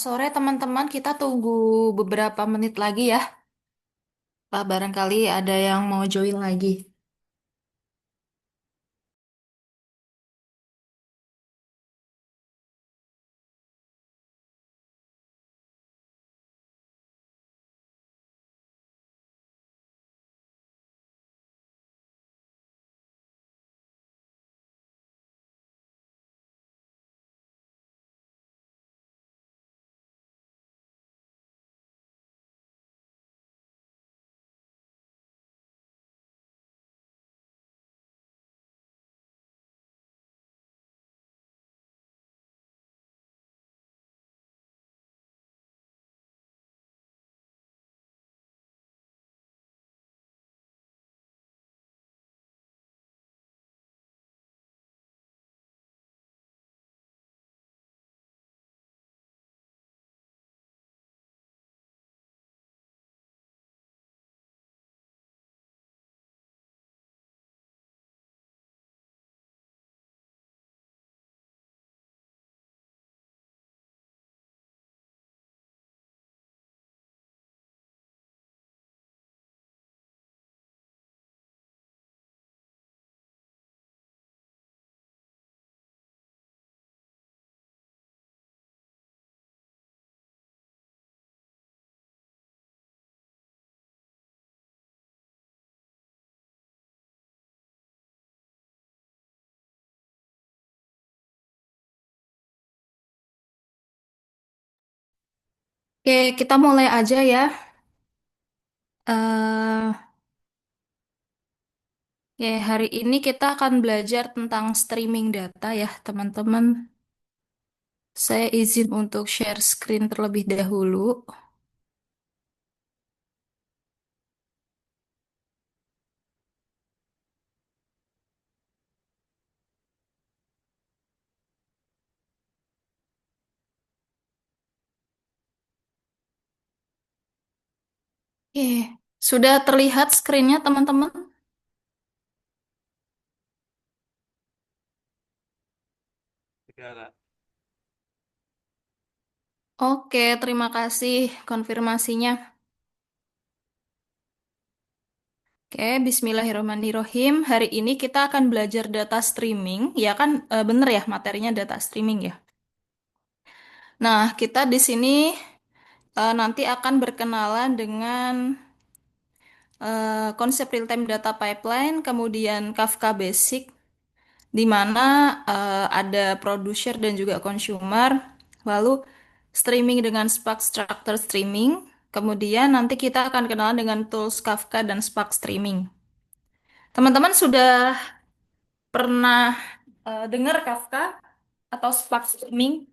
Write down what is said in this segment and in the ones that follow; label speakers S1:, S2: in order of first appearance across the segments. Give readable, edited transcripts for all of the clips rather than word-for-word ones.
S1: Sore teman-teman, kita tunggu beberapa menit lagi ya. Barangkali ada yang mau join lagi. Oke, kita mulai aja ya. eh Hari ini kita akan belajar tentang streaming data ya, teman-teman. Saya izin untuk share screen terlebih dahulu. Oke, sudah terlihat screennya, teman-teman? Oke, terima kasih konfirmasinya. Oke, Bismillahirrahmanirrahim. Hari ini kita akan belajar data streaming. Ya kan, bener ya materinya data streaming ya. Nah, kita di sini nanti akan berkenalan dengan konsep real-time data pipeline, kemudian Kafka Basic, di mana ada producer dan juga consumer, lalu streaming dengan Spark Structure Streaming, kemudian nanti kita akan kenalan dengan tools Kafka dan Spark Streaming. Teman-teman sudah pernah dengar Kafka atau Spark Streaming?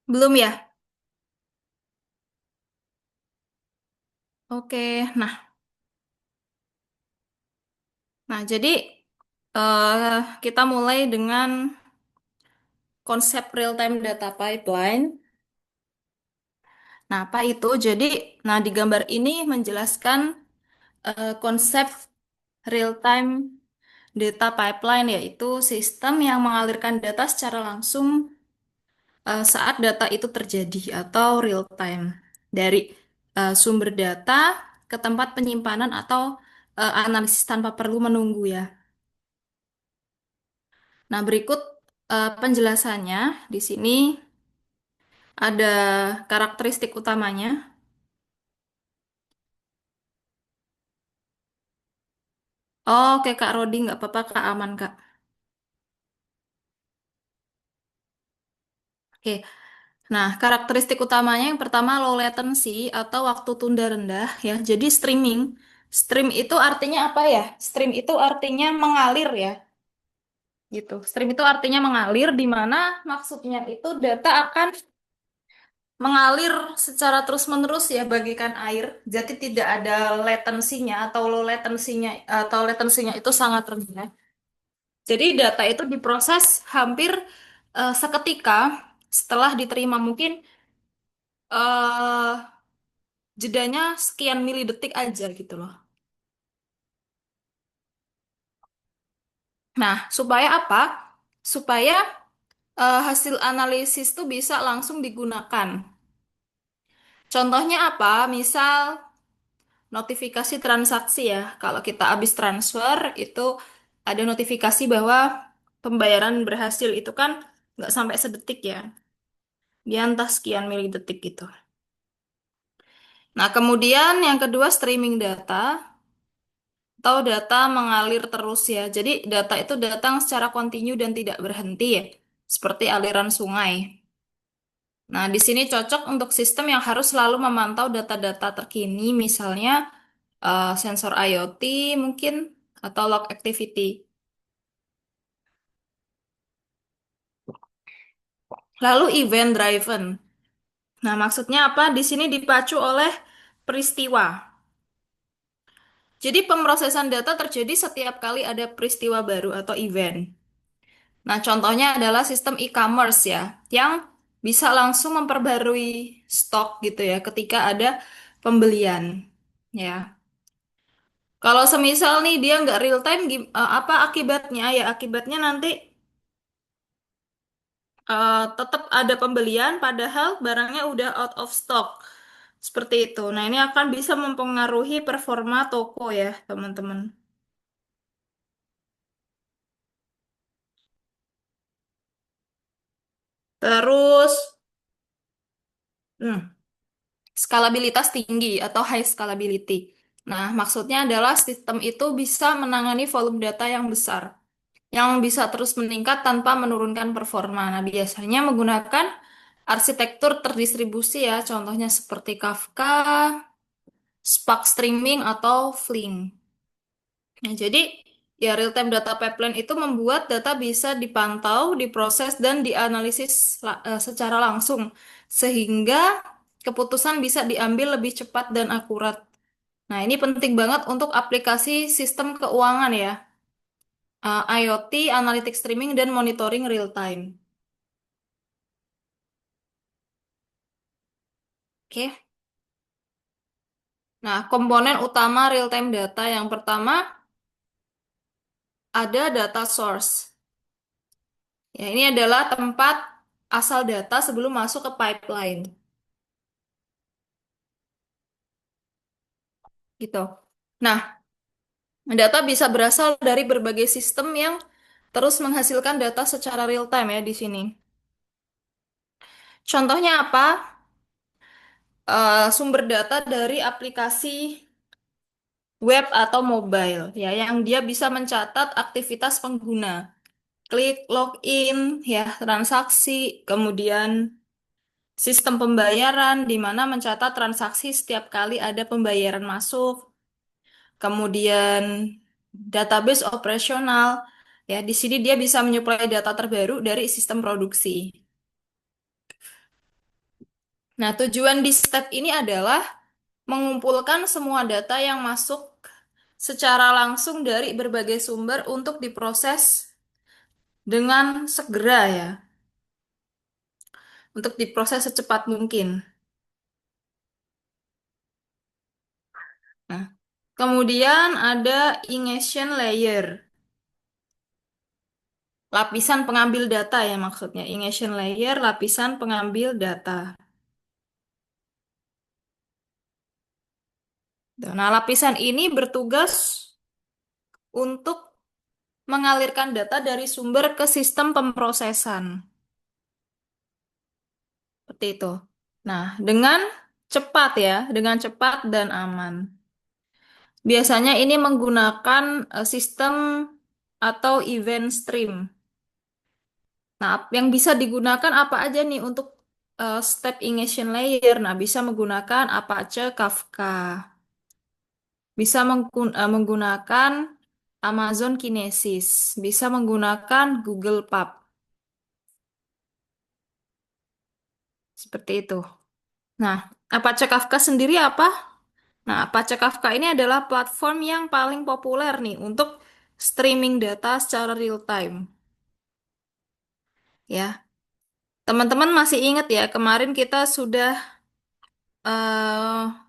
S1: Belum ya? Oke, jadi kita mulai dengan konsep real-time data pipeline. Nah, apa itu? Jadi, di gambar ini menjelaskan konsep real-time data pipeline, yaitu sistem yang mengalirkan data secara langsung saat data itu terjadi atau real time dari sumber data ke tempat penyimpanan atau analisis tanpa perlu menunggu ya. Nah, berikut penjelasannya di sini ada karakteristik utamanya. Oke, Kak Rodi, nggak apa-apa, Kak, aman, Kak. Oke, nah karakteristik utamanya yang pertama low latency atau waktu tunda rendah ya. Jadi stream itu artinya apa ya? Stream itu artinya mengalir ya, gitu. Stream itu artinya mengalir, di mana maksudnya itu data akan mengalir secara terus-menerus ya bagaikan air. Jadi tidak ada latensinya atau low latensinya atau latensinya itu sangat rendah. Jadi data itu diproses hampir seketika setelah diterima. Mungkin eh jedanya sekian milidetik aja gitu loh. Nah, supaya apa? Supaya hasil analisis tuh bisa langsung digunakan. Contohnya apa? Misal notifikasi transaksi ya. Kalau kita habis transfer itu ada notifikasi bahwa pembayaran berhasil itu kan nggak sampai sedetik ya. Dia entah sekian milidetik gitu. Nah, kemudian yang kedua streaming data atau data mengalir terus ya. Jadi data itu datang secara kontinu dan tidak berhenti ya. Seperti aliran sungai. Nah, di sini cocok untuk sistem yang harus selalu memantau data-data terkini, misalnya sensor IoT mungkin atau log activity. Lalu event driven. Nah, maksudnya apa? Di sini dipacu oleh peristiwa. Jadi pemrosesan data terjadi setiap kali ada peristiwa baru atau event. Nah, contohnya adalah sistem e-commerce ya, yang bisa langsung memperbarui stok gitu ya ketika ada pembelian. Ya. Kalau semisal nih dia nggak real time, apa akibatnya? Ya akibatnya nanti tetap ada pembelian padahal barangnya udah out of stock. Seperti itu. Nah, ini akan bisa mempengaruhi performa toko ya, teman-teman. Terus, hmm, skalabilitas tinggi atau high scalability. Nah, maksudnya adalah sistem itu bisa menangani volume data yang besar, yang bisa terus meningkat tanpa menurunkan performa. Nah, biasanya menggunakan arsitektur terdistribusi ya, contohnya seperti Kafka, Spark Streaming, atau Flink. Nah, jadi ya real-time data pipeline itu membuat data bisa dipantau, diproses, dan dianalisis secara langsung, sehingga keputusan bisa diambil lebih cepat dan akurat. Nah, ini penting banget untuk aplikasi sistem keuangan ya, IoT, analytics streaming, dan monitoring real time. Oke. Nah, komponen utama real time data yang pertama ada data source. Ya, ini adalah tempat asal data sebelum masuk ke pipeline. Gitu. Nah, data bisa berasal dari berbagai sistem yang terus menghasilkan data secara real time ya di sini. Contohnya apa? Sumber data dari aplikasi web atau mobile ya yang dia bisa mencatat aktivitas pengguna, klik, login, ya, transaksi, kemudian sistem pembayaran di mana mencatat transaksi setiap kali ada pembayaran masuk, kemudian database operasional. Ya, di sini dia bisa menyuplai data terbaru dari sistem produksi. Nah, tujuan di step ini adalah mengumpulkan semua data yang masuk secara langsung dari berbagai sumber untuk diproses dengan segera ya, untuk diproses secepat mungkin. Nah, kemudian ada ingestion layer, lapisan pengambil data ya maksudnya. Ingestion layer, lapisan pengambil data. Nah, lapisan ini bertugas untuk mengalirkan data dari sumber ke sistem pemrosesan. Seperti itu. Nah, dengan cepat ya, dengan cepat dan aman. Biasanya ini menggunakan sistem atau event stream. Nah, yang bisa digunakan apa aja nih untuk step ingestion layer? Nah, bisa menggunakan Apache Kafka. Bisa menggunakan Amazon Kinesis. Bisa menggunakan Google Pub. Seperti itu. Nah, Apache Kafka sendiri apa? Nah, Apache Kafka ini adalah platform yang paling populer nih untuk streaming data secara real time. Ya, teman-teman masih ingat ya, kemarin kita sudah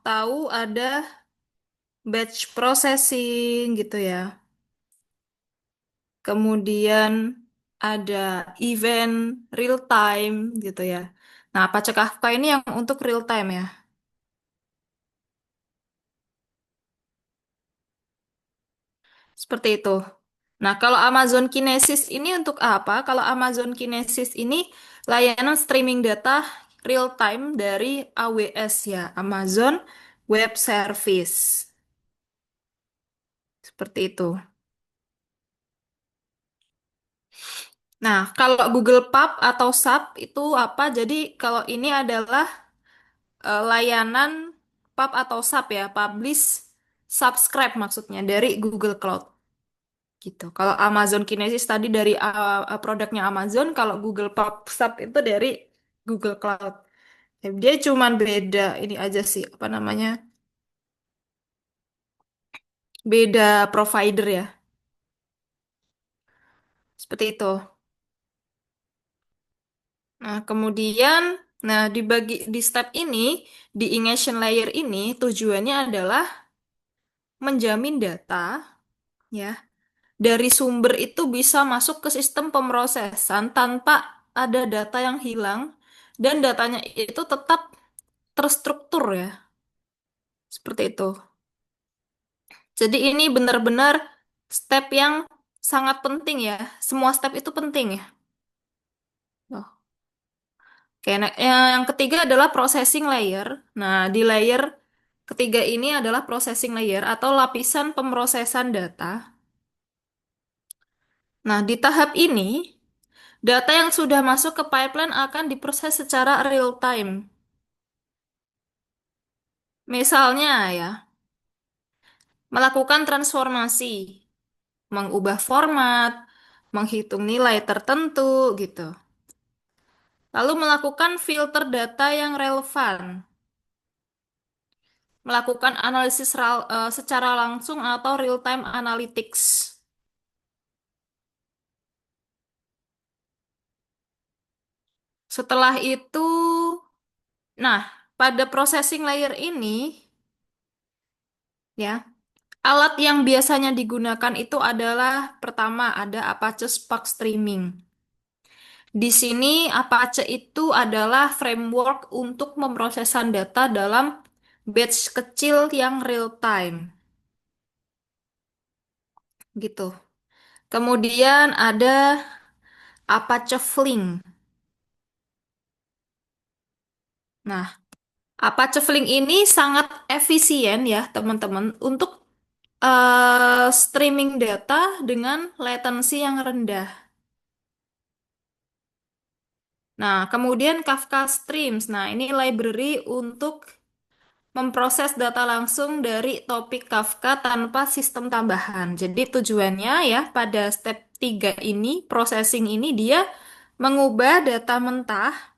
S1: tahu ada batch processing gitu ya. kemudian ada event real time gitu ya. Nah, Apache Kafka ini yang untuk real time ya, seperti itu. Nah, kalau Amazon Kinesis ini untuk apa? Kalau Amazon Kinesis ini layanan streaming data real time dari AWS ya, Amazon Web Service. Seperti itu. Nah, kalau Google Pub atau SAP itu apa? Jadi kalau ini adalah layanan pub atau SAP ya, publish subscribe maksudnya dari Google Cloud gitu. Kalau Amazon Kinesis tadi dari produknya Amazon, kalau Google Pub SAP itu dari Google Cloud. Ya, dia cuman beda ini aja sih, apa namanya? Beda provider ya. Seperti itu. Nah, kemudian di step ini, di ingest layer ini tujuannya adalah menjamin data ya dari sumber itu bisa masuk ke sistem pemrosesan tanpa ada data yang hilang dan datanya itu tetap terstruktur ya. Seperti itu. Jadi ini benar-benar step yang sangat penting ya. Semua step itu penting ya. Oh. Oke, nah, yang ketiga adalah processing layer. Nah, di layer ketiga ini adalah processing layer atau lapisan pemrosesan data. Nah, di tahap ini data yang sudah masuk ke pipeline akan diproses secara real time. Misalnya ya, melakukan transformasi, mengubah format, menghitung nilai tertentu gitu. Lalu melakukan filter data yang relevan, melakukan analisis secara langsung atau real time analytics. Setelah itu, nah, pada processing layer ini ya, alat yang biasanya digunakan itu adalah pertama ada Apache Spark Streaming. Di sini Apache itu adalah framework untuk pemrosesan data dalam batch kecil yang real time gitu. Kemudian ada Apache Flink. Nah, Apache Flink ini sangat efisien ya teman-teman untuk streaming data dengan latency yang rendah. Nah, kemudian Kafka Streams. Nah, ini library untuk memproses data langsung dari topik Kafka tanpa sistem tambahan. Jadi tujuannya ya pada step 3 ini, processing ini dia mengubah data mentah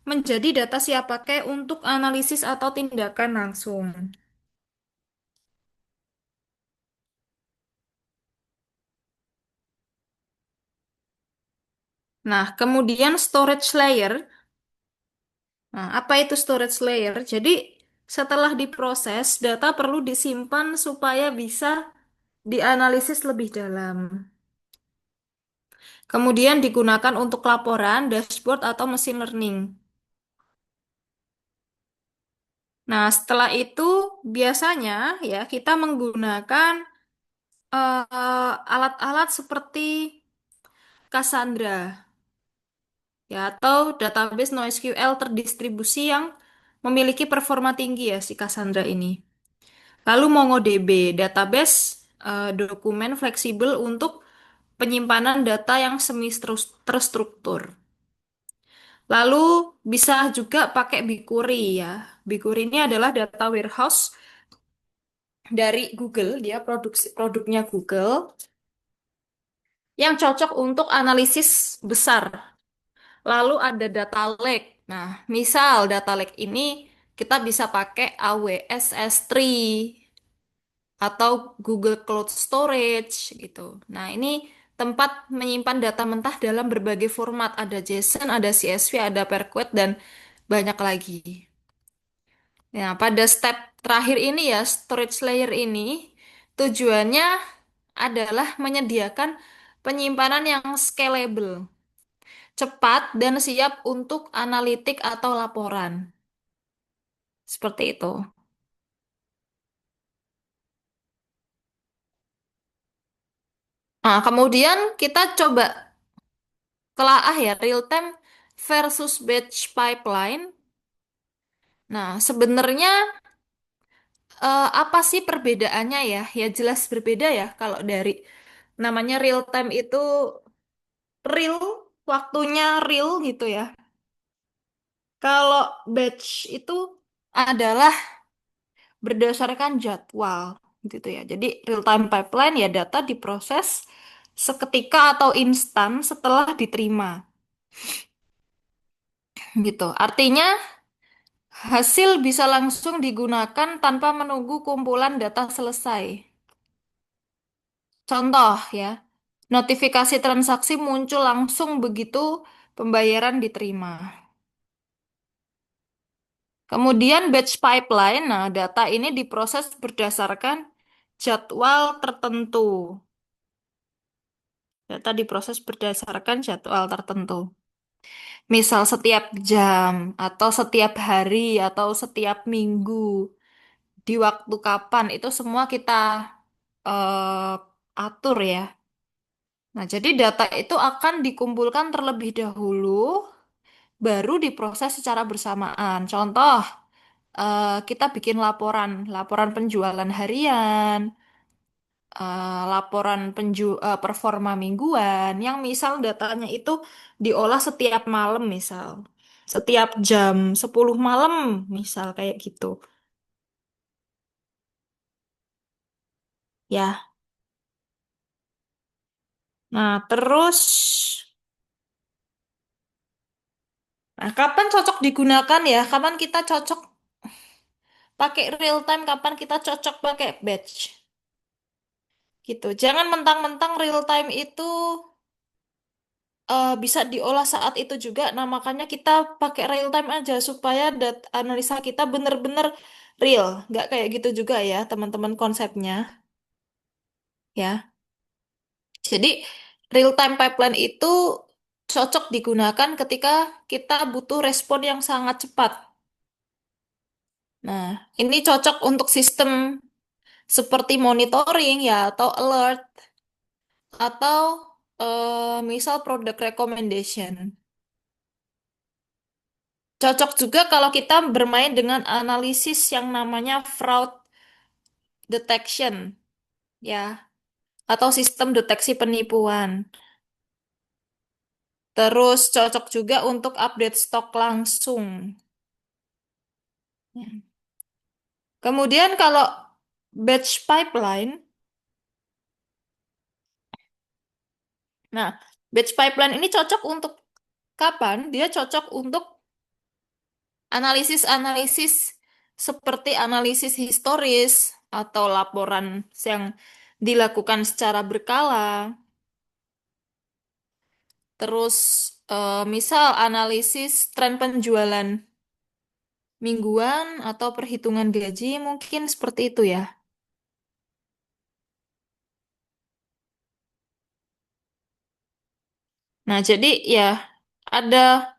S1: menjadi data siap pakai untuk analisis atau tindakan langsung. Nah, kemudian storage layer. Nah, apa itu storage layer? Jadi setelah diproses, data perlu disimpan supaya bisa dianalisis lebih dalam. Kemudian digunakan untuk laporan, dashboard, atau machine learning. Nah, setelah itu biasanya ya kita menggunakan alat-alat seperti Cassandra ya atau database NoSQL terdistribusi yang memiliki performa tinggi ya si Cassandra ini. Lalu MongoDB, database dokumen fleksibel untuk penyimpanan data yang semi terstruktur. Lalu bisa juga pakai BigQuery ya. BigQuery ini adalah data warehouse dari Google, dia produknya Google yang cocok untuk analisis besar. Lalu ada data lake. Nah, misal data lake ini kita bisa pakai AWS S3 atau Google Cloud Storage gitu. Nah, ini tempat menyimpan data mentah dalam berbagai format. Ada JSON, ada CSV, ada Perquet, dan banyak lagi. Nah, pada step terakhir ini ya, storage layer ini tujuannya adalah menyediakan penyimpanan yang scalable, cepat dan siap untuk analitik atau laporan. Seperti itu. Nah, kemudian kita coba telaah ya real time versus batch pipeline. Nah, sebenarnya apa sih perbedaannya ya? Ya jelas berbeda ya kalau dari namanya real time itu real, waktunya real gitu ya. Kalau batch itu adalah berdasarkan jadwal gitu ya. Jadi real time pipeline ya data diproses seketika atau instan setelah diterima gitu. Artinya hasil bisa langsung digunakan tanpa menunggu kumpulan data selesai. Contoh ya, notifikasi transaksi muncul langsung begitu pembayaran diterima. Kemudian batch pipeline, nah data ini diproses berdasarkan jadwal tertentu. Data diproses berdasarkan jadwal tertentu. Misal setiap jam, atau setiap hari, atau setiap minggu, di waktu kapan, itu semua kita eh, atur ya. Nah, jadi data itu akan dikumpulkan terlebih dahulu, baru diproses secara bersamaan. Contoh, kita bikin laporan, laporan penjualan harian, laporan performa mingguan, yang misal datanya itu diolah setiap malam misal. Setiap jam 10 malam misal kayak gitu. Ya. Nah, terus kapan cocok digunakan ya? Kapan kita cocok pakai real time, kapan kita cocok pakai batch? Gitu. Jangan mentang-mentang real time itu bisa diolah saat itu juga. Nah, makanya kita pakai real time aja supaya analisa kita bener-bener real. Nggak kayak gitu juga ya, teman-teman konsepnya. Ya. Jadi, real time pipeline itu cocok digunakan ketika kita butuh respon yang sangat cepat. Nah, ini cocok untuk sistem seperti monitoring ya, atau alert, atau misal product recommendation. Cocok juga kalau kita bermain dengan analisis yang namanya fraud detection, ya, atau sistem deteksi penipuan. Terus cocok juga untuk update stok langsung. Ya. Kemudian kalau batch pipeline, nah, batch pipeline ini cocok untuk kapan? Dia cocok untuk analisis-analisis seperti analisis historis atau laporan yang dilakukan secara berkala. Terus misal analisis tren penjualan mingguan atau perhitungan gaji mungkin seperti itu ya. Nah, jadi ya ada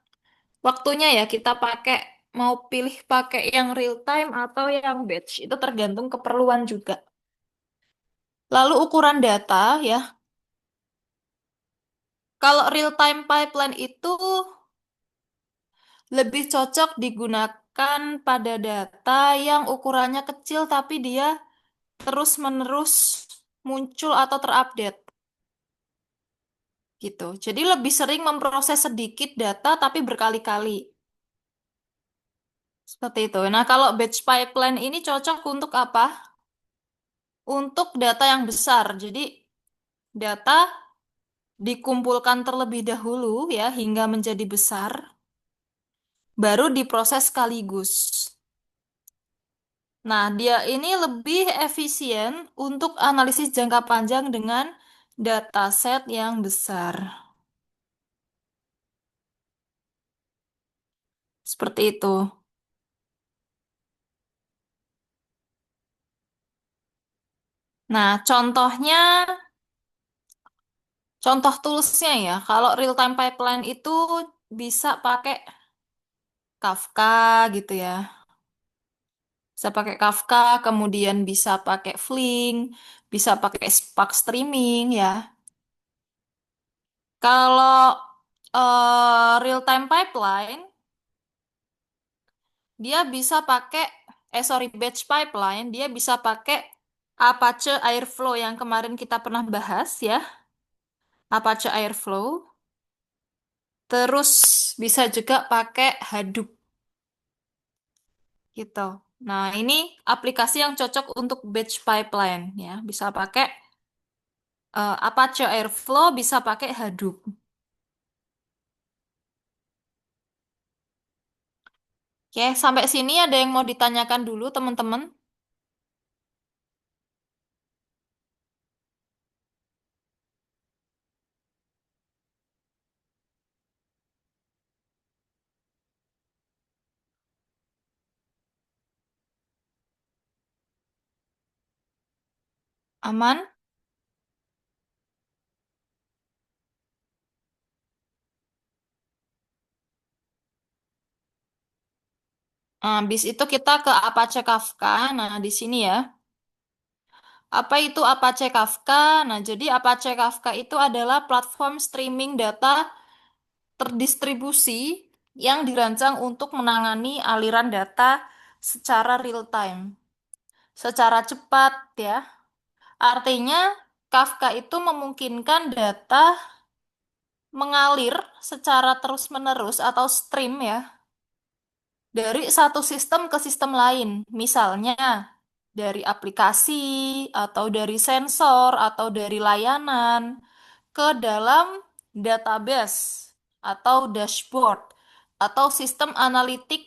S1: waktunya ya kita pakai mau pilih pakai yang real time atau yang batch itu tergantung keperluan juga. Lalu ukuran data ya. Kalau real time pipeline itu lebih cocok digunakan pada data yang ukurannya kecil tapi dia terus-menerus muncul atau terupdate gitu. Jadi lebih sering memproses sedikit data tapi berkali-kali. Seperti itu. Nah, kalau batch pipeline ini cocok untuk apa? Untuk data yang besar. Jadi data dikumpulkan terlebih dahulu ya hingga menjadi besar, baru diproses sekaligus. Nah, dia ini lebih efisien untuk analisis jangka panjang dengan dataset yang besar. Seperti itu. Nah, contohnya Contoh toolsnya ya, kalau real time pipeline itu bisa pakai Kafka gitu ya. Bisa pakai Kafka, kemudian bisa pakai Flink, bisa pakai Spark Streaming ya. Kalau real time pipeline, dia bisa pakai, batch pipeline, dia bisa pakai Apache Airflow yang kemarin kita pernah bahas ya, Apache Airflow. Terus bisa juga pakai Hadoop gitu. Nah, ini aplikasi yang cocok untuk batch pipeline ya. Bisa pakai Apache Airflow, bisa pakai Hadoop. Oke, sampai sini ada yang mau ditanyakan dulu, teman-teman? Aman? Habis itu kita ke Apache Kafka. Nah, di sini ya. Apa itu Apache Kafka? Nah, jadi Apache Kafka itu adalah platform streaming data terdistribusi yang dirancang untuk menangani aliran data secara real time, secara cepat ya. Artinya, Kafka itu memungkinkan data mengalir secara terus-menerus atau stream ya, dari satu sistem ke sistem lain. Misalnya, dari aplikasi, atau dari sensor, atau dari layanan, ke dalam database, atau dashboard, atau sistem analitik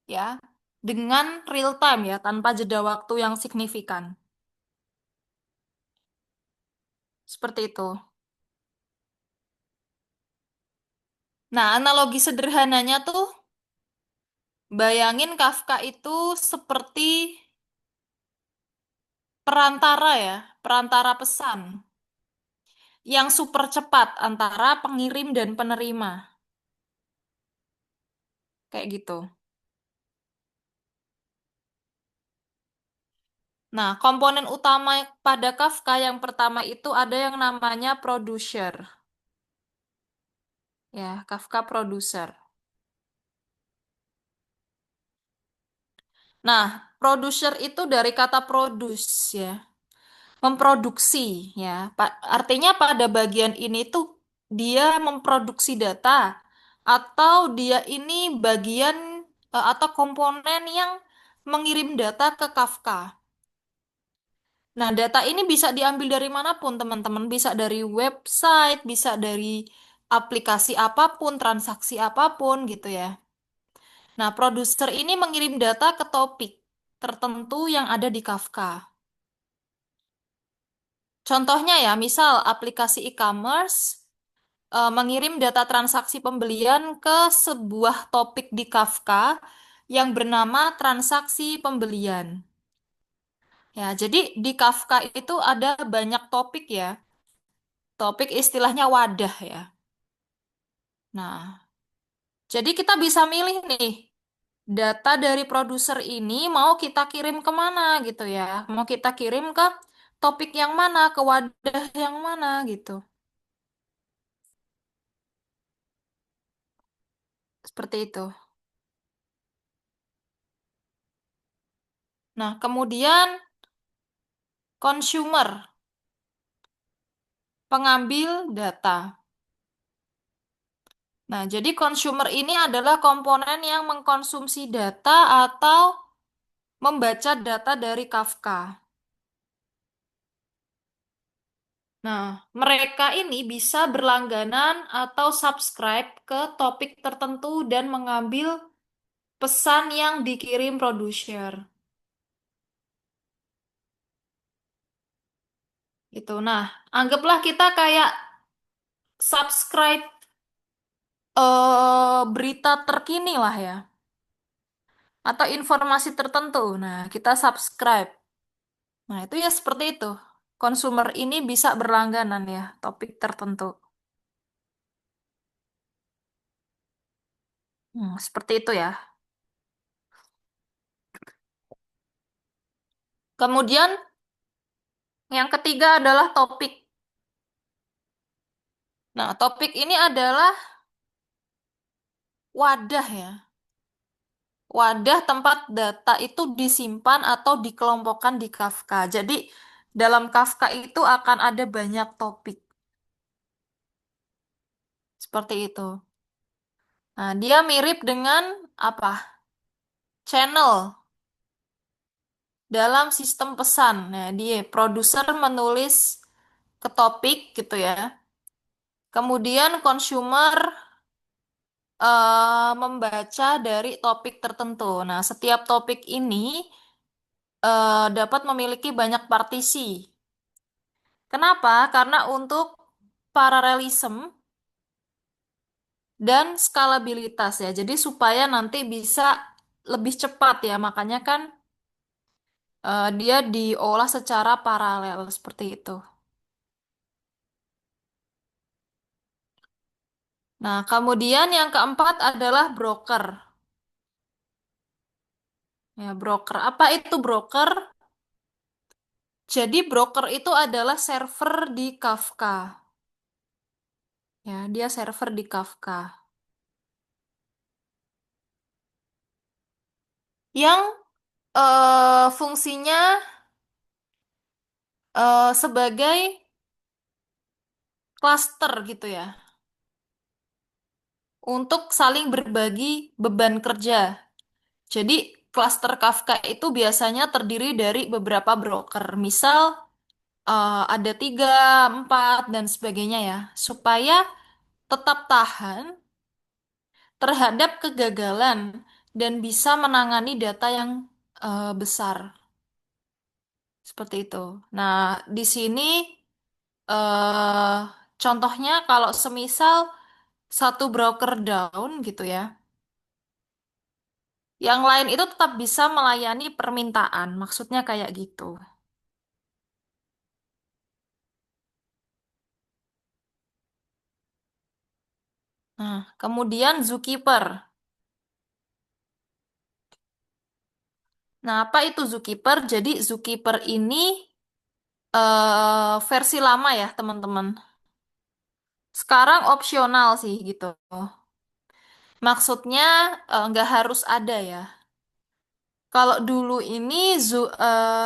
S1: ya, dengan real time ya, tanpa jeda waktu yang signifikan. Seperti itu. Nah, analogi sederhananya tuh, bayangin Kafka itu seperti perantara ya, perantara pesan yang super cepat antara pengirim dan penerima. Kayak gitu. Nah, komponen utama pada Kafka yang pertama itu ada yang namanya producer. Ya, Kafka producer. Nah, producer itu dari kata produce ya, memproduksi ya. Artinya pada bagian ini tuh dia memproduksi data atau dia ini bagian atau komponen yang mengirim data ke Kafka. Nah, data ini bisa diambil dari manapun, teman-teman. Bisa dari website, bisa dari aplikasi apapun, transaksi apapun gitu ya. Nah, produser ini mengirim data ke topik tertentu yang ada di Kafka. Contohnya ya, misal aplikasi e-commerce mengirim data transaksi pembelian ke sebuah topik di Kafka yang bernama transaksi pembelian. Ya, jadi di Kafka itu ada banyak topik ya. Topik istilahnya wadah ya. Nah, jadi kita bisa milih nih, data dari produser ini mau kita kirim kemana gitu ya. Mau kita kirim ke topik yang mana, ke wadah yang mana gitu. Seperti itu. Nah, kemudian consumer, pengambil data. Nah, jadi consumer ini adalah komponen yang mengkonsumsi data atau membaca data dari Kafka. Nah, mereka ini bisa berlangganan atau subscribe ke topik tertentu dan mengambil pesan yang dikirim produser. Itu. Nah, anggaplah kita kayak subscribe berita terkini lah ya, atau informasi tertentu. Nah, kita subscribe. Nah, itu ya seperti itu. konsumer ini bisa berlangganan ya, topik tertentu. Seperti itu ya. Kemudian yang ketiga adalah topik. Nah, topik ini adalah wadah ya. Wadah tempat data itu disimpan atau dikelompokkan di Kafka. Jadi, dalam Kafka itu akan ada banyak topik. Seperti itu. Nah, dia mirip dengan apa? Channel dalam sistem pesan. Nah, dia produser menulis ke topik gitu ya. Kemudian consumer membaca dari topik tertentu. Nah, setiap topik ini dapat memiliki banyak partisi. Kenapa? Karena untuk paralelism dan skalabilitas ya. Jadi supaya nanti bisa lebih cepat ya. Makanya kan dia diolah secara paralel seperti itu. Nah, kemudian yang keempat adalah broker. Ya, broker. Apa itu broker? Jadi broker itu adalah server di Kafka. Ya, dia server di Kafka. Yang fungsinya sebagai cluster gitu ya. Untuk saling berbagi beban kerja. Jadi, cluster Kafka itu biasanya terdiri dari beberapa broker. Misal, ada 3, 4, dan sebagainya ya. Supaya tetap tahan terhadap kegagalan dan bisa menangani data yang besar. Seperti itu. Nah, di sini contohnya kalau semisal satu broker down gitu ya, yang lain itu tetap bisa melayani permintaan. Maksudnya kayak gitu. Nah, kemudian Zookeeper. Nah, apa itu Zookeeper? Jadi Zookeeper ini versi lama ya, teman-teman. Sekarang opsional sih gitu. Maksudnya nggak harus ada ya. Kalau dulu ini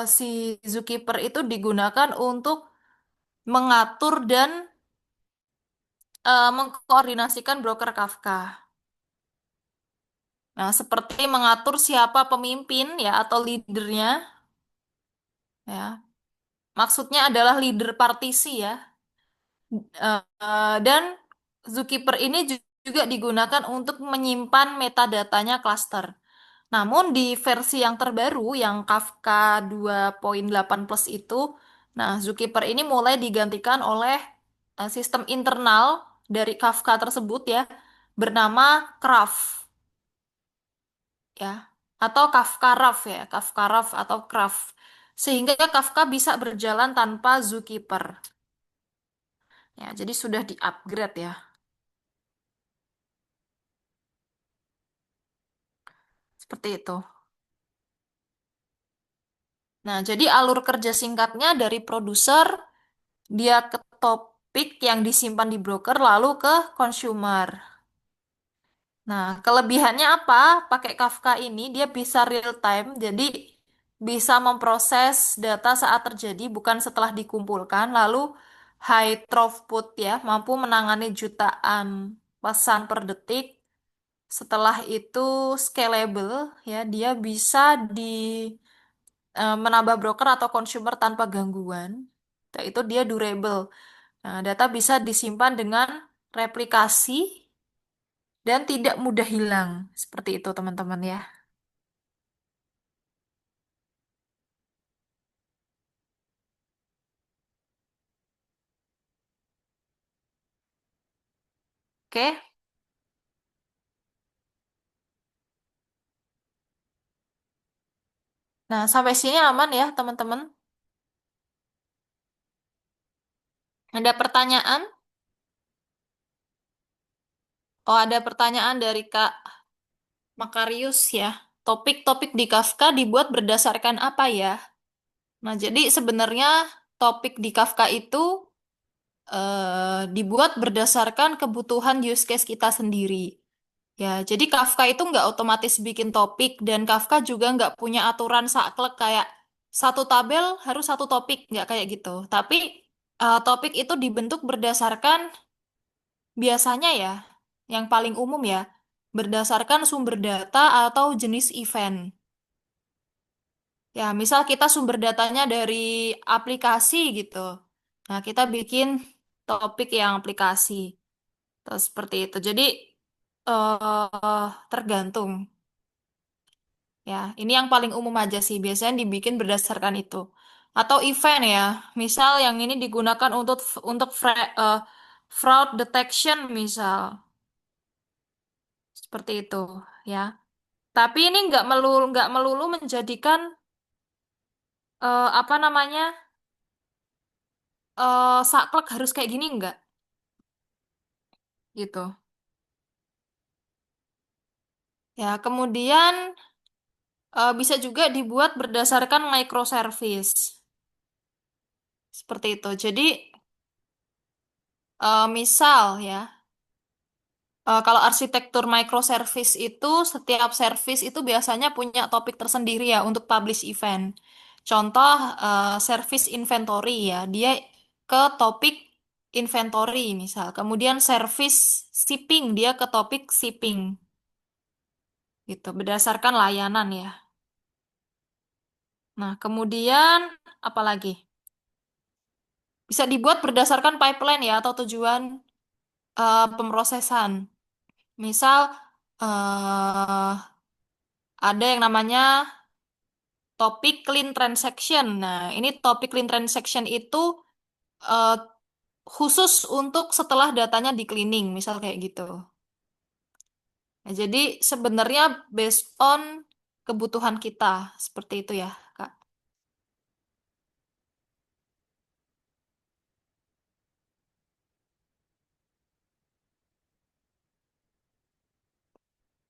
S1: si Zookeeper itu digunakan untuk mengatur dan mengkoordinasikan broker Kafka. Nah, seperti mengatur siapa pemimpin ya atau leadernya ya. Maksudnya adalah leader partisi ya. Dan Zookeeper ini juga digunakan untuk menyimpan metadatanya cluster. Namun di versi yang terbaru yang Kafka 2.8 plus itu, nah Zookeeper ini mulai digantikan oleh sistem internal dari Kafka tersebut ya, bernama Craft ya, atau Kafka Raf ya, Kafka Raf atau Craft. Sehingga Kafka bisa berjalan tanpa Zookeeper. Ya, jadi sudah di-upgrade ya, seperti itu. Nah, jadi alur kerja singkatnya dari produser, dia ke topik yang disimpan di broker, lalu ke consumer. Nah, kelebihannya apa? Pakai Kafka ini, dia bisa real time, jadi bisa memproses data saat terjadi, bukan setelah dikumpulkan. Lalu high throughput ya, mampu menangani jutaan pesan per detik. Setelah itu scalable ya, dia bisa menambah broker atau consumer tanpa gangguan. Nah, itu dia durable. Nah, data bisa disimpan dengan replikasi dan tidak mudah hilang. Seperti itu, teman-teman ya. Oke. Nah, sampai sini aman ya, teman-teman. Ada pertanyaan? Oh, ada pertanyaan dari Kak Makarius ya. Topik-topik di Kafka dibuat berdasarkan apa ya? Nah, jadi sebenarnya topik di Kafka itu dibuat berdasarkan kebutuhan use case kita sendiri. Ya, jadi Kafka itu nggak otomatis bikin topik dan Kafka juga nggak punya aturan saklek kayak satu tabel harus satu topik, nggak kayak gitu. Tapi topik itu dibentuk berdasarkan biasanya ya, yang paling umum ya, berdasarkan sumber data atau jenis event. Ya, misal kita sumber datanya dari aplikasi gitu. Nah, kita bikin topik yang aplikasi. Terus seperti itu. Jadi tergantung. Ya, ini yang paling umum aja sih. Biasanya dibikin berdasarkan itu. Atau event ya. Misal yang ini digunakan untuk fraud detection misal. Seperti itu ya. Tapi ini nggak melulu menjadikan apa namanya saklek harus kayak gini nggak gitu. Ya, kemudian bisa juga dibuat berdasarkan microservice. Seperti itu. Jadi misal ya, kalau arsitektur microservice itu setiap service itu biasanya punya topik tersendiri ya untuk publish event. Contoh service inventory ya, dia ke topik inventory misal. Kemudian service shipping dia ke topik shipping gitu berdasarkan layanan ya. Nah, kemudian apa lagi? Bisa dibuat berdasarkan pipeline ya atau tujuan pemrosesan. Misal ada yang namanya topik clean transaction. Nah, ini topik clean transaction itu eh, khusus untuk setelah datanya di cleaning, misal kayak gitu. Nah, jadi sebenarnya based on kebutuhan kita, seperti itu ya, Kak.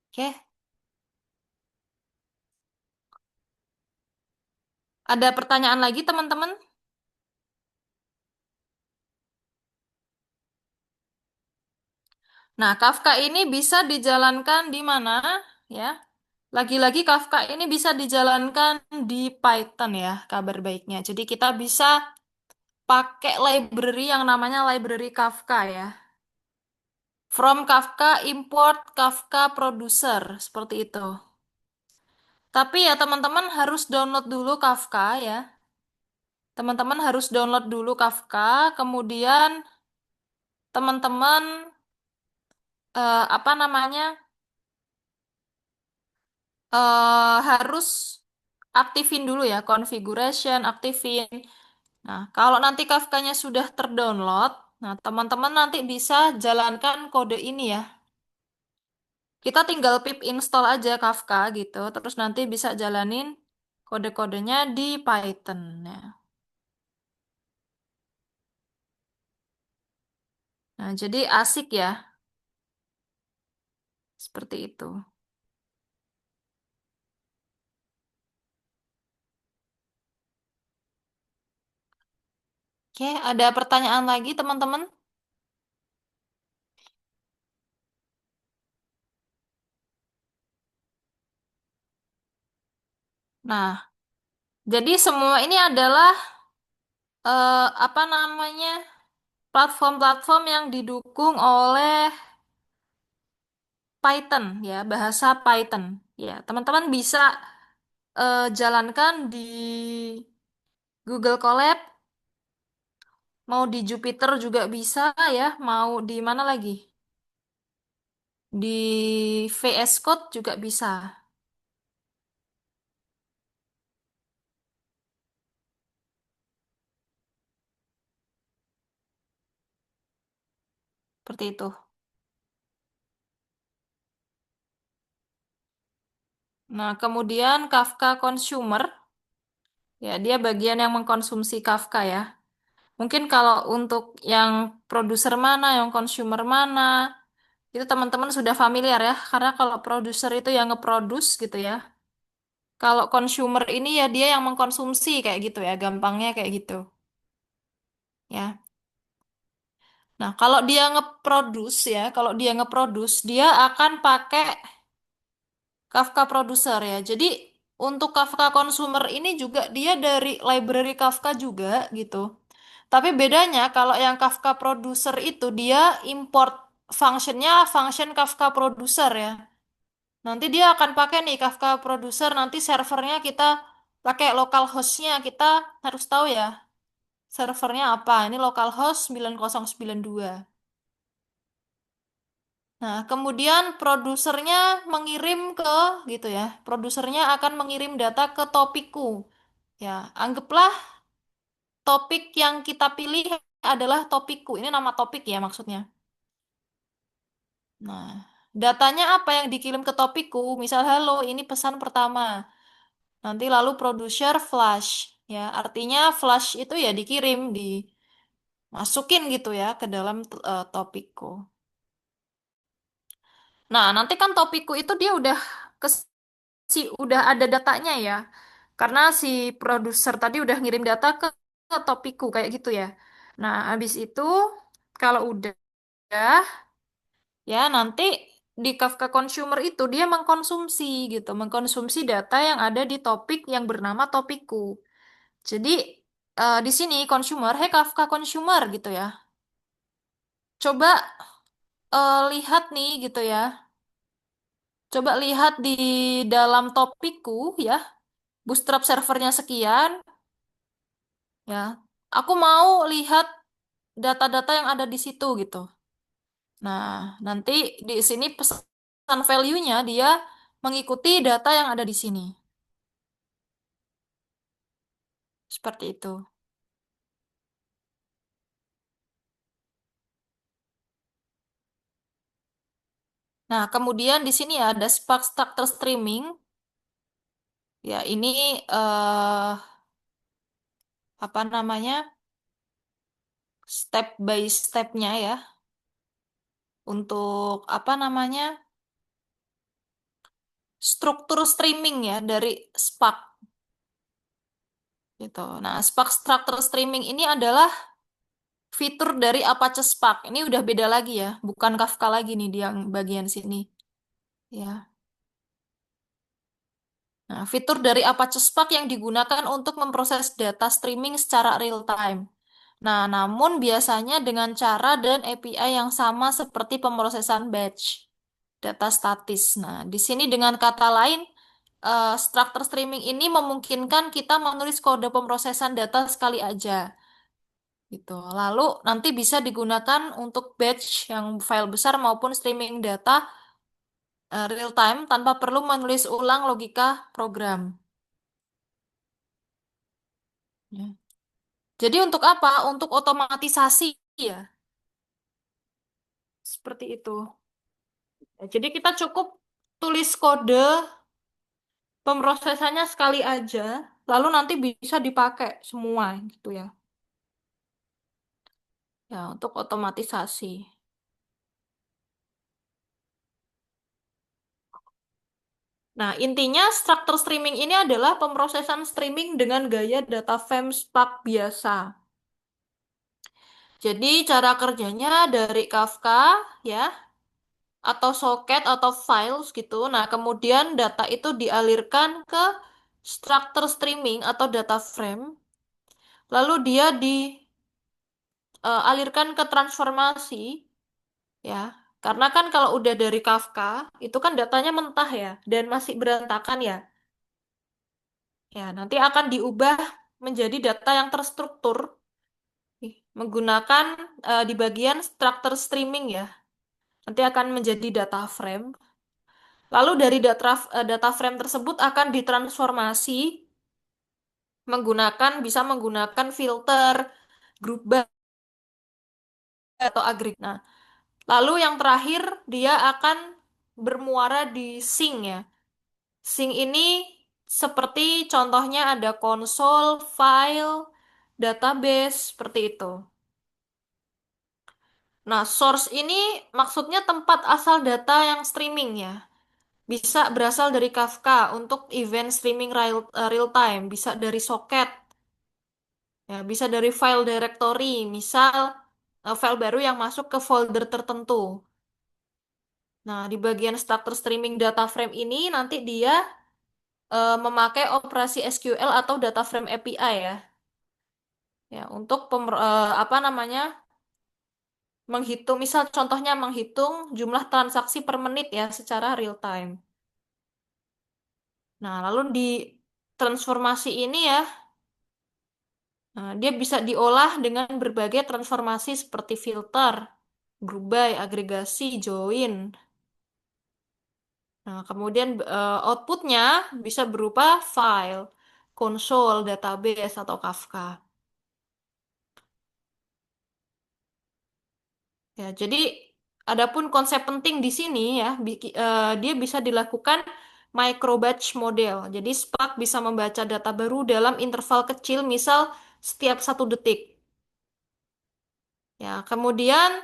S1: Oke, ada pertanyaan lagi, teman-teman? Nah, Kafka ini bisa dijalankan di mana? Ya, lagi-lagi Kafka ini bisa dijalankan di Python ya, kabar baiknya. Jadi kita bisa pakai library yang namanya library Kafka ya. From Kafka import Kafka producer seperti itu. Tapi ya teman-teman harus download dulu Kafka ya. Teman-teman harus download dulu Kafka, kemudian teman-teman apa namanya harus aktifin dulu ya configuration, aktifin. Nah, kalau nanti Kafkanya sudah terdownload, nah teman-teman nanti bisa jalankan kode ini ya. Kita tinggal pip install aja Kafka gitu, terus nanti bisa jalanin kode-kodenya di Python ya. Nah, jadi asik ya, seperti itu. Oke, ada pertanyaan lagi teman-teman? Nah, jadi semua ini adalah apa namanya platform-platform yang didukung oleh Python ya, bahasa Python. Ya, teman-teman bisa jalankan di Google Colab, mau di Jupyter juga bisa ya, mau di mana lagi? Di VS Code juga bisa. Seperti itu. Nah, kemudian Kafka Consumer, ya dia bagian yang mengkonsumsi Kafka ya. Mungkin kalau untuk yang produser mana, yang consumer mana, itu teman-teman sudah familiar ya. Karena kalau produser itu yang nge-produce gitu ya. Kalau consumer ini ya dia yang mengkonsumsi kayak gitu ya, gampangnya kayak gitu. Ya. Nah, kalau dia nge-produce ya, kalau dia nge-produce, dia akan pakai Kafka Producer ya. Jadi untuk Kafka Consumer ini juga dia dari library Kafka juga gitu. Tapi bedanya kalau yang Kafka Producer itu dia import functionnya function Kafka Producer ya. Nanti dia akan pakai nih Kafka Producer, nanti servernya kita pakai localhost-nya. Kita harus tahu ya servernya apa. Ini localhost 9092. Nah, kemudian produsernya mengirim ke gitu ya. Produsernya akan mengirim data ke topikku. Ya, anggaplah topik yang kita pilih adalah topikku. Ini nama topik ya maksudnya. Nah, datanya apa yang dikirim ke topikku? Misal, halo, ini pesan pertama. Nanti lalu producer flash. Ya, artinya flash itu ya dikirim, dimasukin gitu ya ke dalam topikku. Nah, nanti kan topikku itu dia udah ke udah ada datanya ya. Karena si produser tadi udah ngirim data ke topikku kayak gitu ya. Nah, habis itu kalau udah ya nanti di Kafka Consumer itu dia mengkonsumsi gitu, mengkonsumsi data yang ada di topik yang bernama topikku. Jadi di sini consumer, hey Kafka Consumer gitu ya. Coba lihat nih gitu ya. Coba lihat di dalam topikku ya, Bootstrap servernya sekian ya. Aku mau lihat data-data yang ada di situ gitu. Nah, nanti di sini pesan value-nya dia mengikuti data yang ada di sini. Seperti itu. Nah, kemudian di sini ya ada Spark Structure Streaming. Ya, ini apa namanya? Step by step-nya ya untuk apa namanya? Struktur streaming ya dari Spark gitu. Nah, Spark Structure Streaming ini adalah fitur dari Apache Spark. Ini udah beda lagi ya, bukan Kafka lagi nih di yang bagian sini. Ya. Nah, fitur dari Apache Spark yang digunakan untuk memproses data streaming secara real time. Nah, namun biasanya dengan cara dan API yang sama seperti pemrosesan batch data statis. Nah, di sini dengan kata lain, struktur streaming ini memungkinkan kita menulis kode pemrosesan data sekali aja. Gitu. Lalu nanti bisa digunakan untuk batch yang file besar maupun streaming data real time tanpa perlu menulis ulang logika program. Ya. Jadi untuk apa? Untuk otomatisasi ya, seperti itu. Ya, jadi kita cukup tulis kode pemrosesannya sekali aja, lalu nanti bisa dipakai semua gitu ya. Ya, untuk otomatisasi. Nah, intinya struktur streaming ini adalah pemrosesan streaming dengan gaya data frame Spark biasa. Jadi cara kerjanya dari Kafka ya atau socket atau files gitu. Nah, kemudian data itu dialirkan ke struktur streaming atau data frame. Lalu dia dialirkan ke transformasi ya. Karena kan kalau udah dari Kafka itu kan datanya mentah ya dan masih berantakan ya. Ya, nanti akan diubah menjadi data yang terstruktur menggunakan di bagian struktur streaming ya. Nanti akan menjadi data frame. Lalu dari data frame tersebut akan ditransformasi bisa menggunakan filter, group by atau agregate. Nah, lalu yang terakhir dia akan bermuara di sink ya. Sink ini seperti contohnya ada konsol, file, database seperti itu. Nah, source ini maksudnya tempat asal data yang streaming ya. Bisa berasal dari Kafka untuk event streaming real time, bisa dari socket, ya, bisa dari file directory, misal file baru yang masuk ke folder tertentu. Nah, di bagian struktur streaming data frame ini nanti dia memakai operasi SQL atau data frame API ya. Ya, untuk apa namanya? Menghitung, misal contohnya menghitung jumlah transaksi per menit ya secara real time. Nah, lalu di transformasi ini ya, dia bisa diolah dengan berbagai transformasi seperti filter, group by, agregasi, join. Nah, kemudian outputnya bisa berupa file, konsol, database, atau Kafka. Ya, jadi adapun konsep penting di sini ya, dia bisa dilakukan micro batch model. Jadi Spark bisa membaca data baru dalam interval kecil, misal setiap 1 detik. Ya, kemudian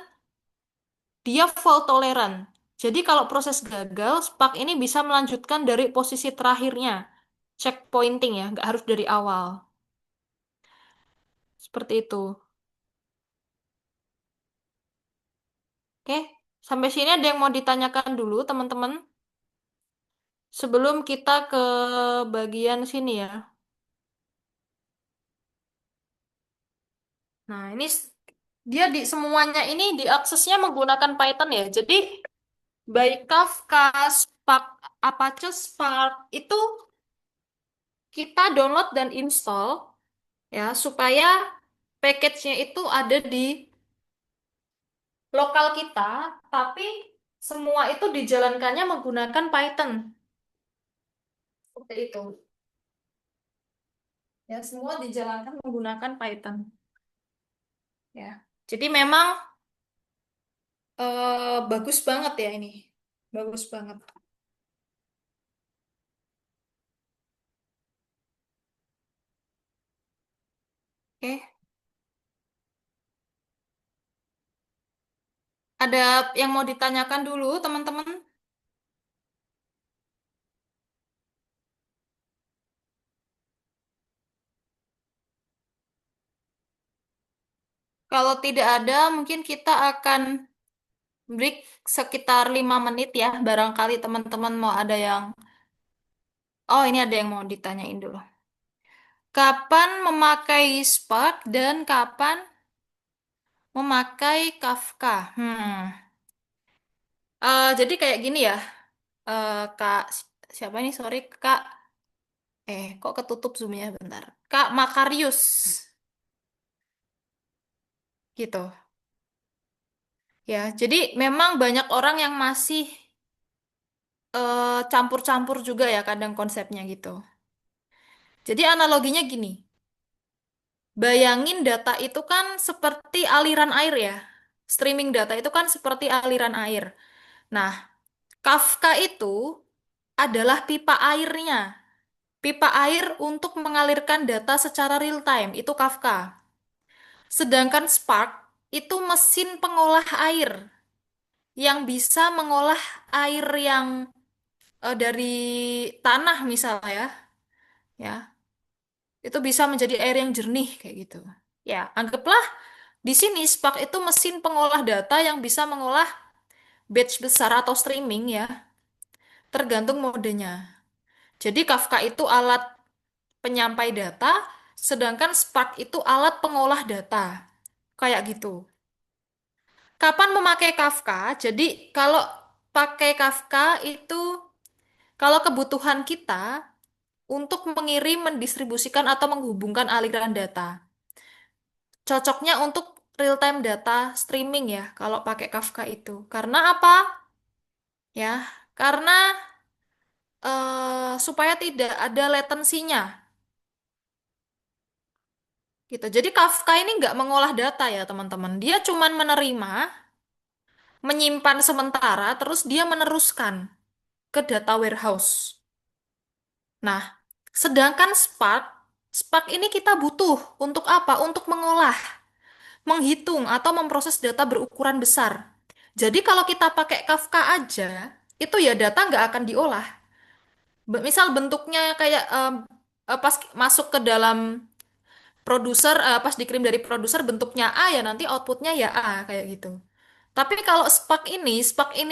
S1: dia fault tolerant. Jadi kalau proses gagal, Spark ini bisa melanjutkan dari posisi terakhirnya. Checkpointing ya, nggak harus dari awal. Seperti itu. Oke, sampai sini ada yang mau ditanyakan dulu, teman-teman? Sebelum kita ke bagian sini ya. Nah, ini dia di semuanya ini diaksesnya menggunakan Python ya. Jadi baik Kafka, Spark, Apache Spark itu kita download dan install ya supaya package-nya itu ada di lokal kita, tapi semua itu dijalankannya menggunakan Python. Seperti itu. Ya, semua dijalankan menggunakan Python. Ya. Jadi memang bagus banget ya ini. Bagus banget. Oke. Ada yang mau ditanyakan dulu, teman-teman? Kalau tidak ada, mungkin kita akan break sekitar 5 menit ya. Barangkali teman-teman mau ada yang... Oh, ini ada yang mau ditanyain dulu. Kapan memakai Spark dan kapan memakai Kafka? Jadi kayak gini ya, Kak, siapa ini? Sorry, Kak. Kok ketutup Zoom-nya bentar. Kak Makarius, gitu. Ya, jadi memang banyak orang yang masih campur-campur juga ya kadang konsepnya gitu. Jadi analoginya gini, bayangin data itu kan seperti aliran air ya. Streaming data itu kan seperti aliran air. Nah, Kafka itu adalah pipa airnya. Pipa air untuk mengalirkan data secara real time, itu Kafka. Sedangkan Spark itu mesin pengolah air yang bisa mengolah air yang dari tanah misalnya ya. Itu bisa menjadi air yang jernih kayak gitu. Ya, anggaplah di sini Spark itu mesin pengolah data yang bisa mengolah batch besar atau streaming ya, tergantung modenya. Jadi Kafka itu alat penyampai data, sedangkan Spark itu alat pengolah data. Kayak gitu. Kapan memakai Kafka? Jadi kalau pakai Kafka itu kalau kebutuhan kita untuk mengirim, mendistribusikan atau menghubungkan aliran data. Cocoknya untuk real time data streaming ya kalau pakai Kafka itu. Karena apa? Ya, karena supaya tidak ada latensinya gitu. Jadi Kafka ini nggak mengolah data ya teman-teman. Dia cuman menerima, menyimpan sementara, terus dia meneruskan ke data warehouse. Nah, sedangkan Spark Spark ini kita butuh untuk apa? Untuk mengolah, menghitung, atau memproses data berukuran besar. Jadi kalau kita pakai Kafka aja, itu ya data nggak akan diolah. Misal bentuknya kayak pas masuk ke dalam produser, pas dikirim dari produser bentuknya A ya nanti outputnya ya A kayak gitu. Tapi kalau Spark ini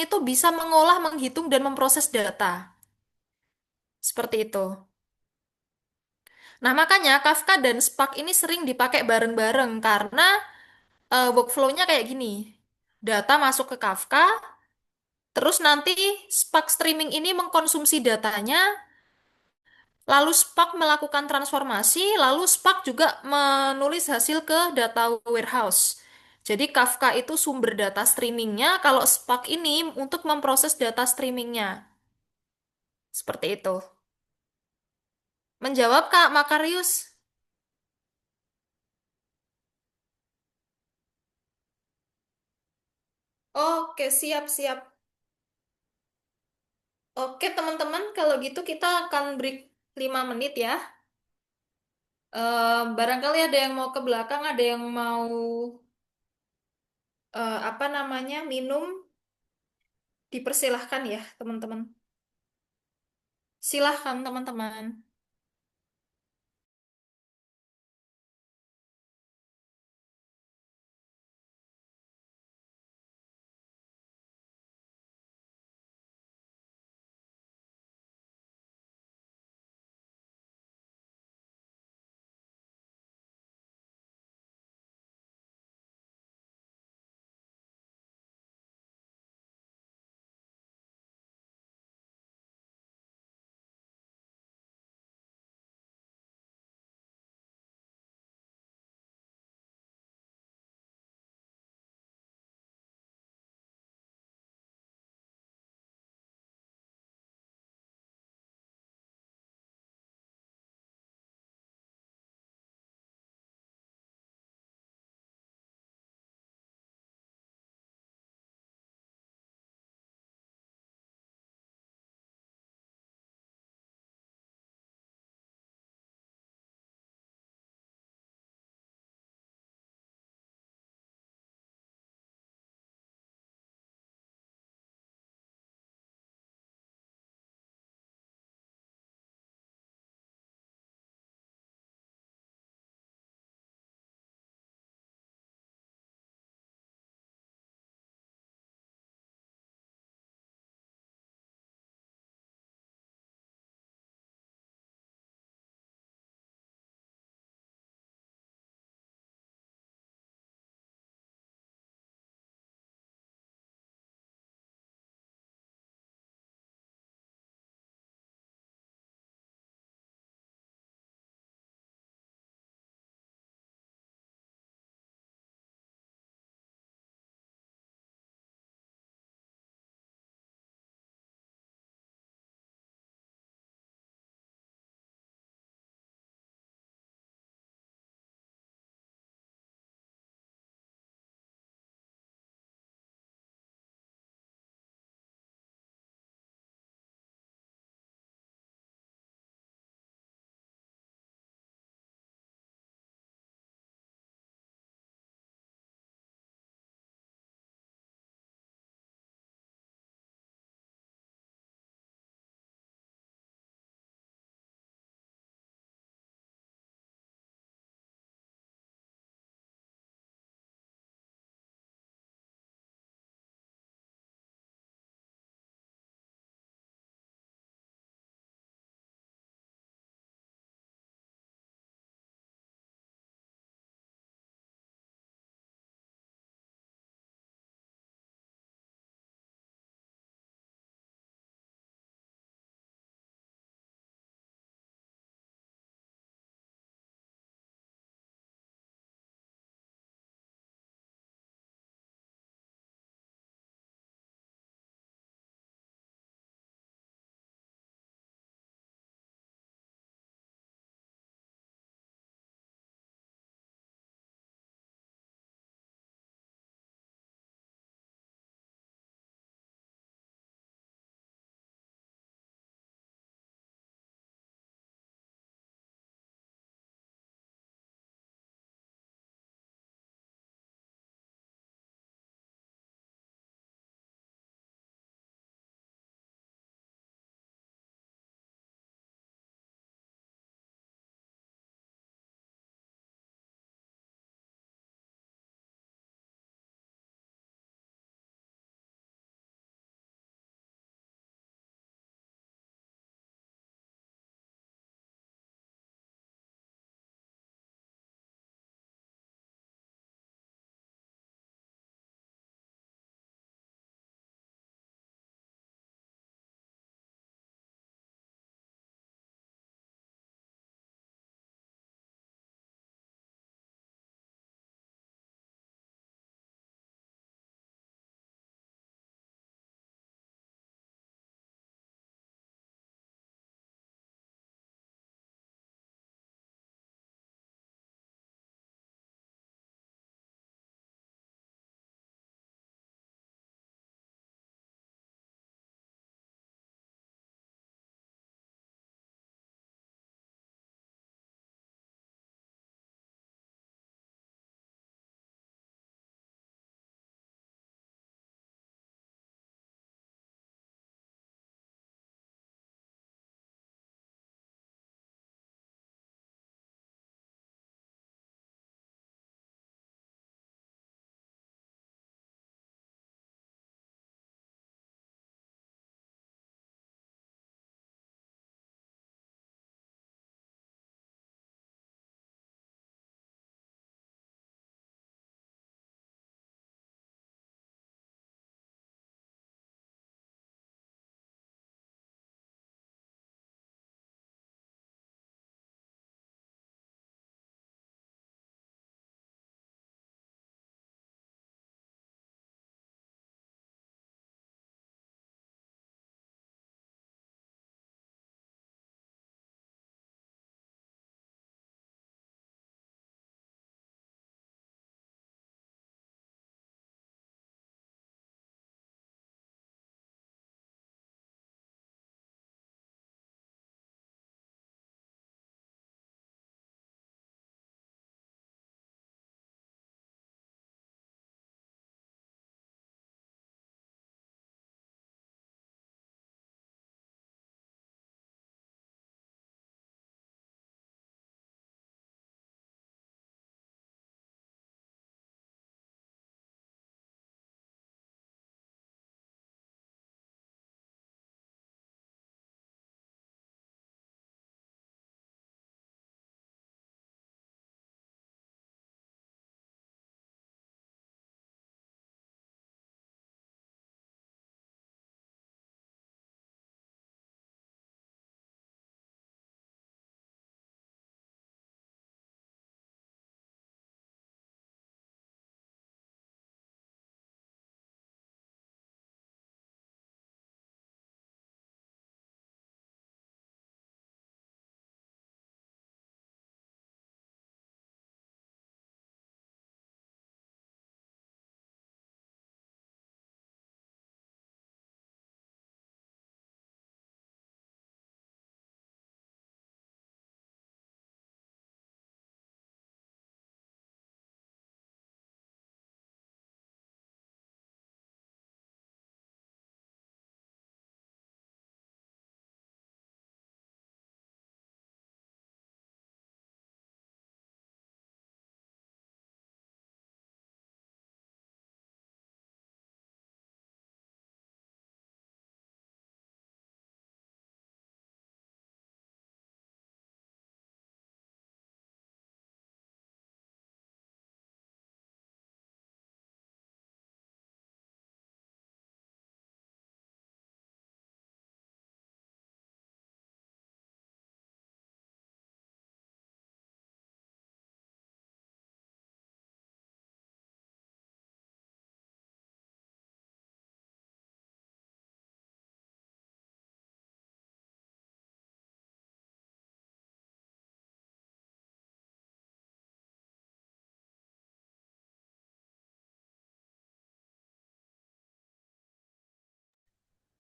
S1: tuh bisa mengolah, menghitung, dan memproses data. Seperti itu. Nah, makanya Kafka dan Spark ini sering dipakai bareng-bareng karena workflow-nya kayak gini. Data masuk ke Kafka, terus nanti Spark streaming ini mengkonsumsi datanya, lalu Spark melakukan transformasi, lalu Spark juga menulis hasil ke data warehouse. Jadi Kafka itu sumber data streamingnya, kalau Spark ini untuk memproses data streamingnya. Seperti itu. Menjawab Kak Makarius. Oke, siap-siap. Oke, teman-teman, kalau gitu kita akan break 5 menit ya. Barangkali ada yang mau ke belakang, ada yang mau apa namanya minum, dipersilahkan ya, teman-teman. Silahkan, teman-teman.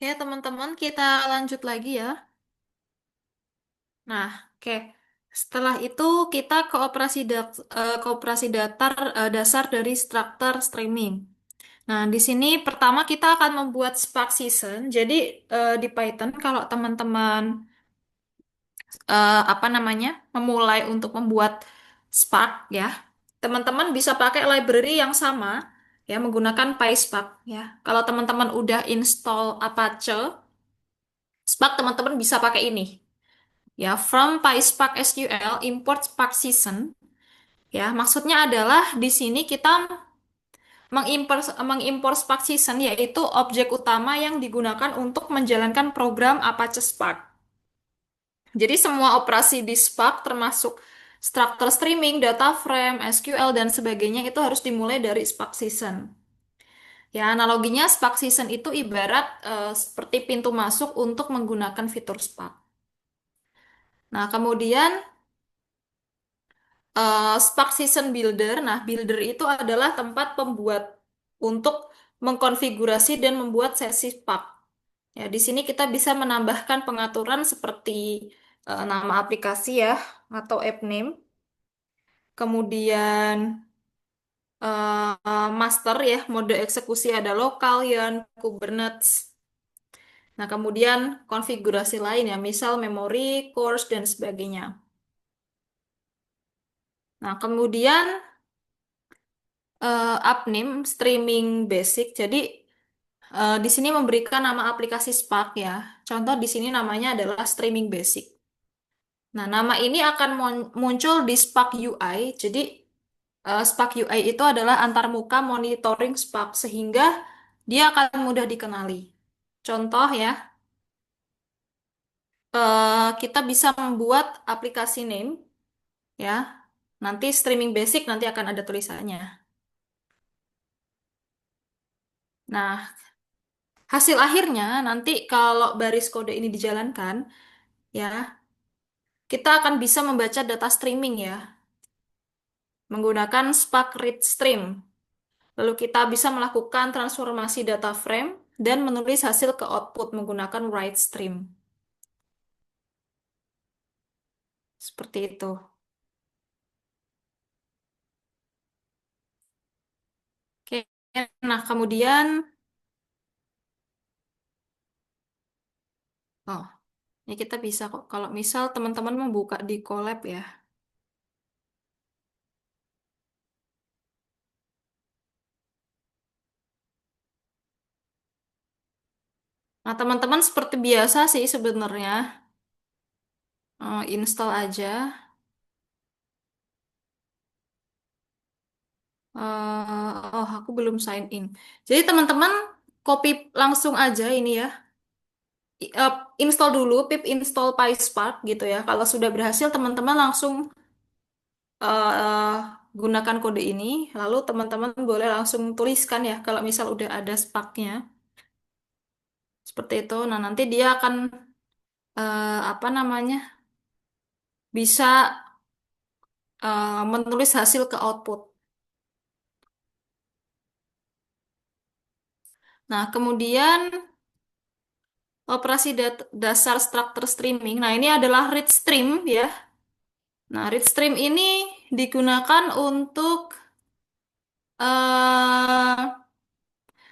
S1: Ya, teman-teman, kita lanjut lagi ya. Nah, oke. Setelah itu kita ke ke operasi dasar dari struktur streaming. Nah, di sini pertama kita akan membuat Spark Season. Jadi di Python kalau teman-teman apa namanya memulai untuk membuat Spark ya, teman-teman bisa pakai library yang sama ya menggunakan PySpark ya. Kalau teman-teman udah install Apache Spark, teman-teman bisa pakai ini. Ya, from PySpark SQL import Spark Season. Ya, maksudnya adalah di sini kita mengimpor Spark Season yaitu objek utama yang digunakan untuk menjalankan program Apache Spark. Jadi semua operasi di Spark termasuk struktur streaming, data frame, SQL dan sebagainya itu harus dimulai dari Spark Season. Ya, analoginya Spark Season itu ibarat seperti pintu masuk untuk menggunakan fitur Spark. Nah, kemudian Spark Season Builder. Nah, Builder itu adalah tempat pembuat untuk mengkonfigurasi dan membuat sesi Spark. Ya, di sini kita bisa menambahkan pengaturan seperti nama aplikasi ya atau app name. Kemudian master ya, mode eksekusi ada lokal, yarn, Kubernetes. Nah, kemudian konfigurasi lain ya, misal memori, course, dan sebagainya. Nah, kemudian upname streaming basic. Jadi di sini memberikan nama aplikasi Spark ya. Contoh di sini namanya adalah streaming basic. Nah, nama ini akan muncul di Spark UI. Jadi Spark UI itu adalah antarmuka monitoring Spark sehingga dia akan mudah dikenali. Contoh ya, kita bisa membuat aplikasi name ya. Nanti streaming basic nanti akan ada tulisannya. Nah, hasil akhirnya nanti kalau baris kode ini dijalankan, ya, kita akan bisa membaca data streaming ya, menggunakan Spark Read Stream. Lalu kita bisa melakukan transformasi data frame dan menulis hasil ke output menggunakan write stream. Seperti itu. Oke. Nah, kemudian, oh, ini kita bisa kok. Kalau misal teman-teman membuka di Colab ya. Nah, teman-teman seperti biasa sih sebenarnya. Install aja. Oh, aku belum sign in. Jadi teman-teman copy langsung aja ini ya. Install dulu pip install PySpark gitu ya. Kalau sudah berhasil teman-teman langsung gunakan kode ini. Lalu teman-teman boleh langsung tuliskan ya kalau misal udah ada Spark-nya. Seperti itu. Nah, nanti dia akan apa namanya? Bisa menulis hasil ke output. Nah, kemudian operasi dasar struktur streaming. Nah, ini adalah read stream ya. Nah, read stream ini digunakan untuk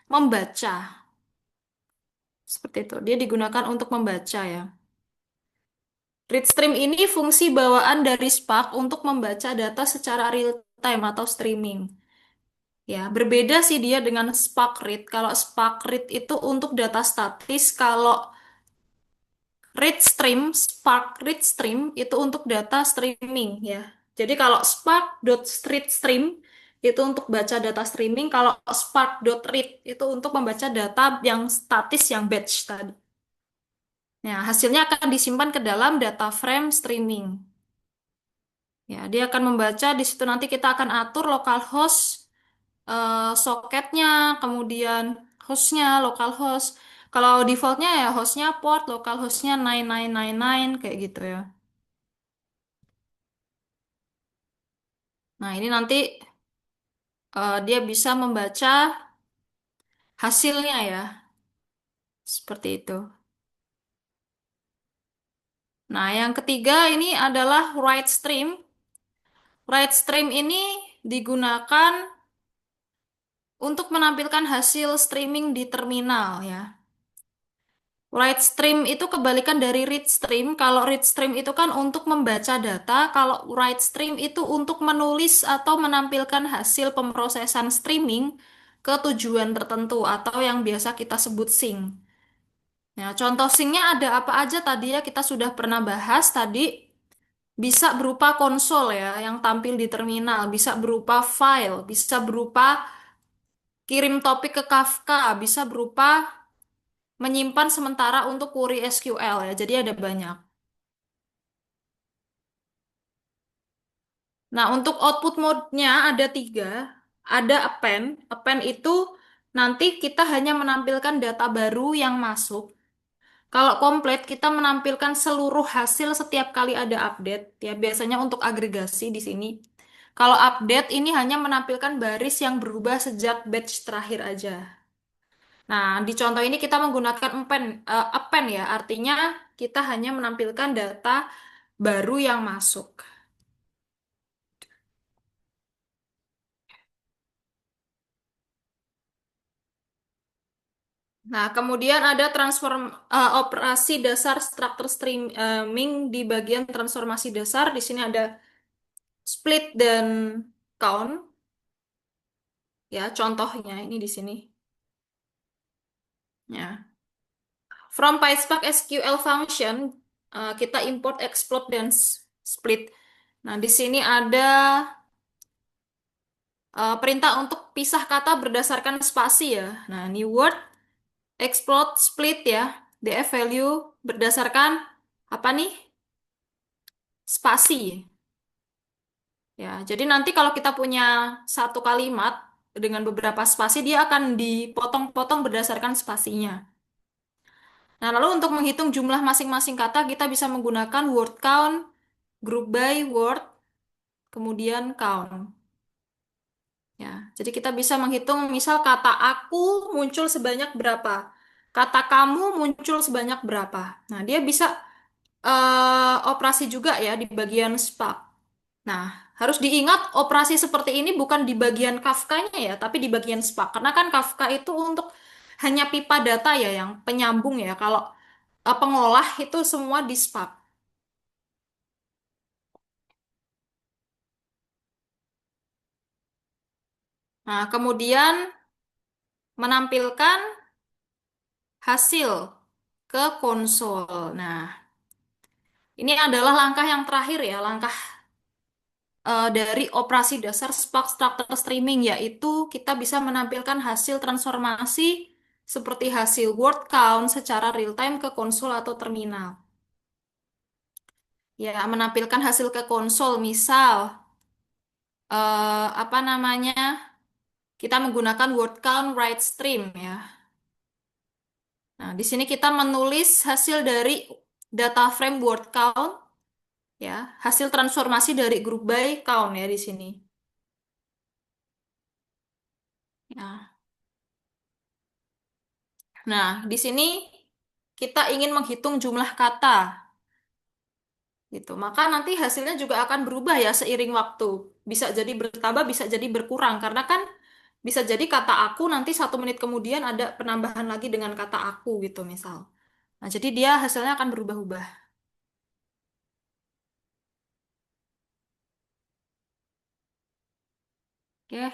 S1: membaca. Seperti itu. Dia digunakan untuk membaca ya. Read stream ini fungsi bawaan dari Spark untuk membaca data secara real time atau streaming. Ya, berbeda sih dia dengan Spark Read. Kalau Spark Read itu untuk data statis, kalau Spark Read Stream itu untuk data streaming ya. Jadi kalau Spark.readStream itu untuk baca data streaming, kalau Spark.read itu untuk membaca data yang statis yang batch tadi. Nah, hasilnya akan disimpan ke dalam data frame streaming. Ya, dia akan membaca di situ nanti kita akan atur localhost soketnya, kemudian hostnya, localhost. Kalau defaultnya ya hostnya port, localhostnya 9999 kayak gitu ya. Nah, ini nanti dia bisa membaca hasilnya ya. Seperti itu. Nah, yang ketiga ini adalah write stream. Write stream ini digunakan untuk menampilkan hasil streaming di terminal ya. Write stream itu kebalikan dari read stream. Kalau read stream itu kan untuk membaca data, kalau write stream itu untuk menulis atau menampilkan hasil pemrosesan streaming ke tujuan tertentu atau yang biasa kita sebut sync. Ya, contoh syncnya ada apa aja tadi ya kita sudah pernah bahas tadi. Bisa berupa konsol ya yang tampil di terminal, bisa berupa file, bisa berupa kirim topik ke Kafka, bisa berupa menyimpan sementara untuk query SQL ya. Jadi ada banyak. Nah, untuk output mode-nya ada tiga. Ada append. Append itu nanti kita hanya menampilkan data baru yang masuk. Kalau komplit, kita menampilkan seluruh hasil setiap kali ada update. Ya, biasanya untuk agregasi di sini. Kalau update ini hanya menampilkan baris yang berubah sejak batch terakhir aja. Nah, di contoh ini kita menggunakan append ya, artinya kita hanya menampilkan data baru yang masuk. Nah, kemudian ada operasi dasar struktur streaming di bagian transformasi dasar. Di sini ada split dan count. Ya, contohnya ini di sini. Ya. From PySpark SQL function, kita import, explode, dan split. Nah, di sini ada perintah untuk pisah kata berdasarkan spasi ya. Nah, new word, explode, split ya. DF value berdasarkan apa nih? Spasi. Ya, jadi nanti kalau kita punya satu kalimat dengan beberapa spasi, dia akan dipotong-potong berdasarkan spasinya. Nah, lalu untuk menghitung jumlah masing-masing kata, kita bisa menggunakan word count, group by word, kemudian count. Ya, jadi kita bisa menghitung misal kata aku muncul sebanyak berapa, kata kamu muncul sebanyak berapa. Nah, dia bisa operasi juga ya di bagian spark. Nah, harus diingat operasi seperti ini bukan di bagian Kafka-nya ya, tapi di bagian Spark. Karena kan Kafka itu untuk hanya pipa data ya, yang penyambung ya. Kalau pengolah itu semua di Spark. Nah, kemudian menampilkan hasil ke konsol. Nah, ini adalah langkah yang terakhir ya, langkah dari operasi dasar Spark Structure Streaming, yaitu kita bisa menampilkan hasil transformasi seperti hasil word count secara real time ke konsol atau terminal. Ya, menampilkan hasil ke konsol, misal apa namanya? Kita menggunakan word count write stream ya. Nah, di sini kita menulis hasil dari data frame word count ya, hasil transformasi dari group by count ya di sini. Ya. Nah, di sini kita ingin menghitung jumlah kata gitu. Maka nanti hasilnya juga akan berubah ya seiring waktu. Bisa jadi bertambah, bisa jadi berkurang. Karena kan bisa jadi kata aku nanti 1 menit kemudian ada penambahan lagi dengan kata aku gitu misal. Nah, jadi dia hasilnya akan berubah-ubah. Oke.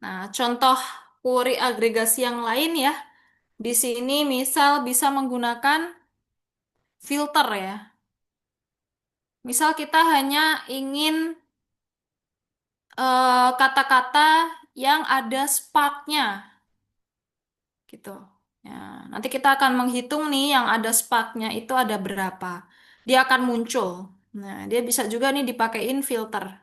S1: Nah, contoh query agregasi yang lain ya. Di sini misal bisa menggunakan filter ya. Misal kita hanya ingin kata-kata yang ada spark-nya gitu. Ya, nanti kita akan menghitung nih yang ada spark-nya itu ada berapa. Dia akan muncul. Nah, dia bisa juga nih dipakein filter.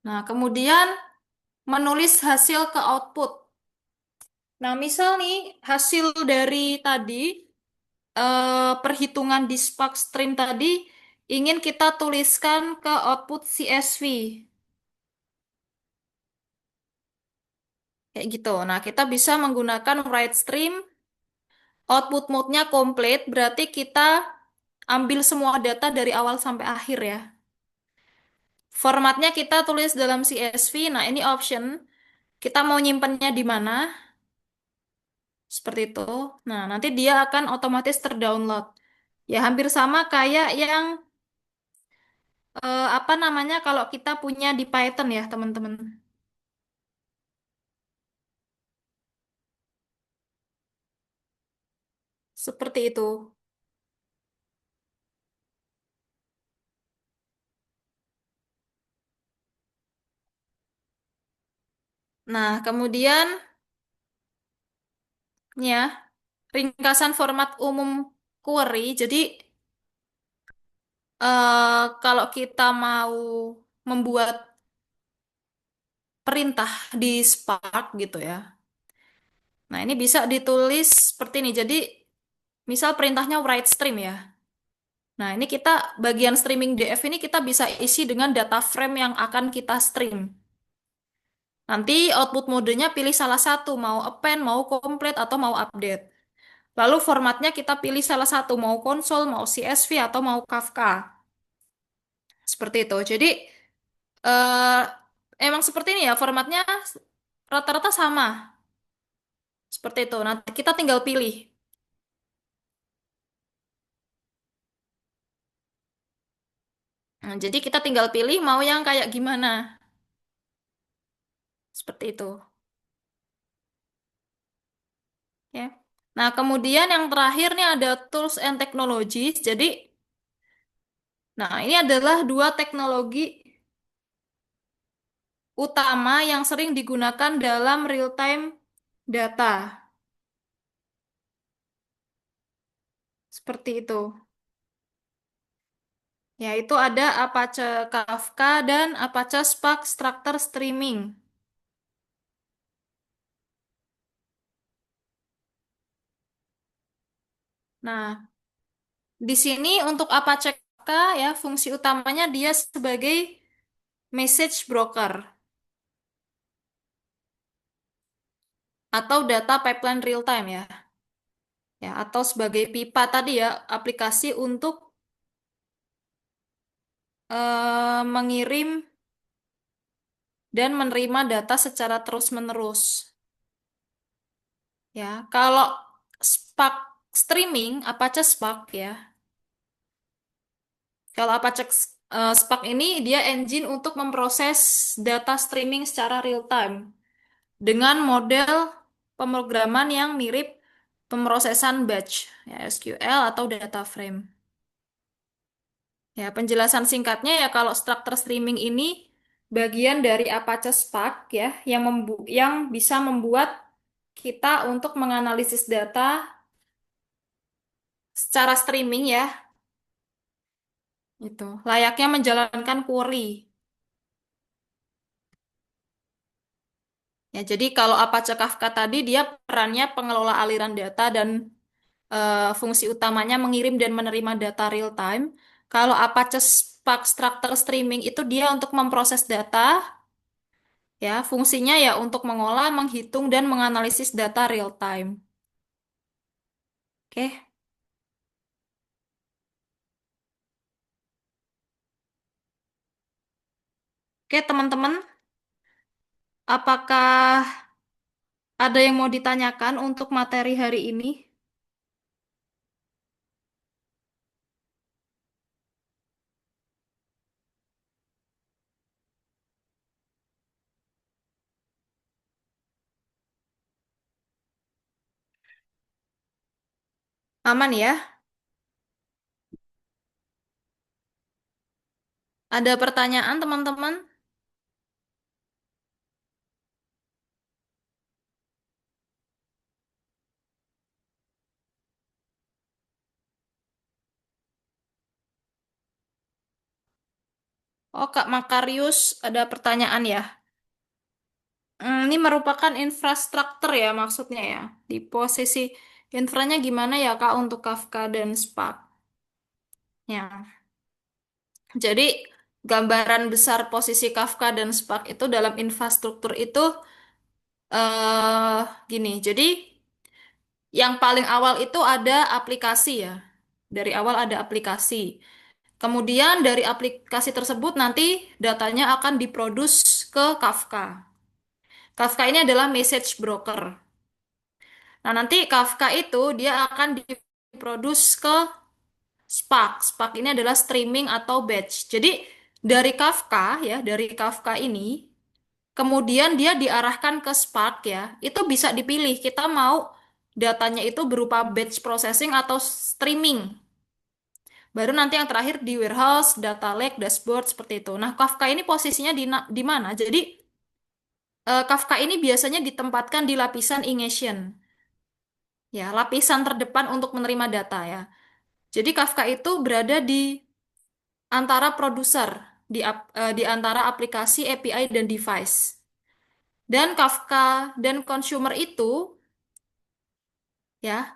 S1: Nah, kemudian menulis hasil ke output. Nah, misal nih hasil dari tadi perhitungan di Spark Stream tadi ingin kita tuliskan ke output CSV. Kayak gitu. Nah, kita bisa menggunakan write stream, output mode-nya komplit, berarti kita ambil semua data dari awal sampai akhir ya. Formatnya kita tulis dalam CSV. Nah, ini option. Kita mau nyimpennya di mana? Seperti itu. Nah, nanti dia akan otomatis terdownload. Ya, hampir sama kayak yang apa namanya kalau kita punya di Python ya, teman-teman. Seperti itu. Nah, kemudian ya, ringkasan format umum query. Jadi, kalau kita mau membuat perintah di Spark gitu ya. Nah, ini bisa ditulis seperti ini. Jadi, misal perintahnya write stream ya. Nah, ini kita bagian streaming DF ini kita bisa isi dengan data frame yang akan kita stream. Nanti output modenya pilih salah satu, mau append, mau complete, atau mau update. Lalu formatnya kita pilih salah satu, mau konsol, mau CSV, atau mau Kafka. Seperti itu. Jadi, eh, emang seperti ini ya, formatnya rata-rata sama. Seperti itu. Nanti kita tinggal pilih. Nah, jadi kita tinggal pilih mau yang kayak gimana. Seperti itu. Ya. Nah, kemudian yang terakhir nih ada tools and technologies. Jadi, nah ini adalah dua teknologi utama yang sering digunakan dalam real-time data. Seperti itu. Yaitu ada Apache Kafka dan Apache Spark Structure Streaming. Nah, di sini untuk Apache Kafka ya fungsi utamanya dia sebagai message broker atau data pipeline real time ya. Ya, atau sebagai pipa tadi ya, aplikasi untuk mengirim dan menerima data secara terus-menerus. Ya, kalau Spark Streaming, Apache Spark ya. Kalau Apache Spark ini dia engine untuk memproses data streaming secara real time dengan model pemrograman yang mirip pemrosesan batch, ya, SQL atau data frame. Ya, penjelasan singkatnya ya kalau struktur streaming ini bagian dari Apache Spark ya yang bisa membuat kita untuk menganalisis data secara streaming ya, itu layaknya menjalankan query. Ya, jadi kalau Apache Kafka tadi dia perannya pengelola aliran data dan fungsi utamanya mengirim dan menerima data real time. Kalau Apache Spark Structure Streaming itu dia untuk memproses data, ya fungsinya ya untuk mengolah, menghitung dan menganalisis data real time. Oke, oke teman-teman, apakah ada yang mau ditanyakan untuk materi hari ini? Aman ya? Ada pertanyaan teman-teman? Oh, Kak Makarius, ada pertanyaan ya? Ini merupakan infrastruktur ya maksudnya ya. Di posisi infranya gimana ya Kak untuk Kafka dan Spark? Ya. Jadi gambaran besar posisi Kafka dan Spark itu dalam infrastruktur itu gini. Jadi yang paling awal itu ada aplikasi ya. Dari awal ada aplikasi. Kemudian dari aplikasi tersebut nanti datanya akan diproduce ke Kafka. Kafka ini adalah message broker. Nah, nanti Kafka itu dia akan diproduce ke Spark. Spark ini adalah streaming atau batch. Jadi dari Kafka ya, dari Kafka ini kemudian dia diarahkan ke Spark ya. Itu bisa dipilih kita mau datanya itu berupa batch processing atau streaming. Baru nanti yang terakhir di warehouse, data lake, dashboard seperti itu. Nah, Kafka ini posisinya di mana? Jadi Kafka ini biasanya ditempatkan di lapisan ingestion. Ya, lapisan terdepan untuk menerima data ya. Jadi Kafka itu berada di antara produser, di antara aplikasi, API, dan device. Dan Kafka dan consumer itu, ya,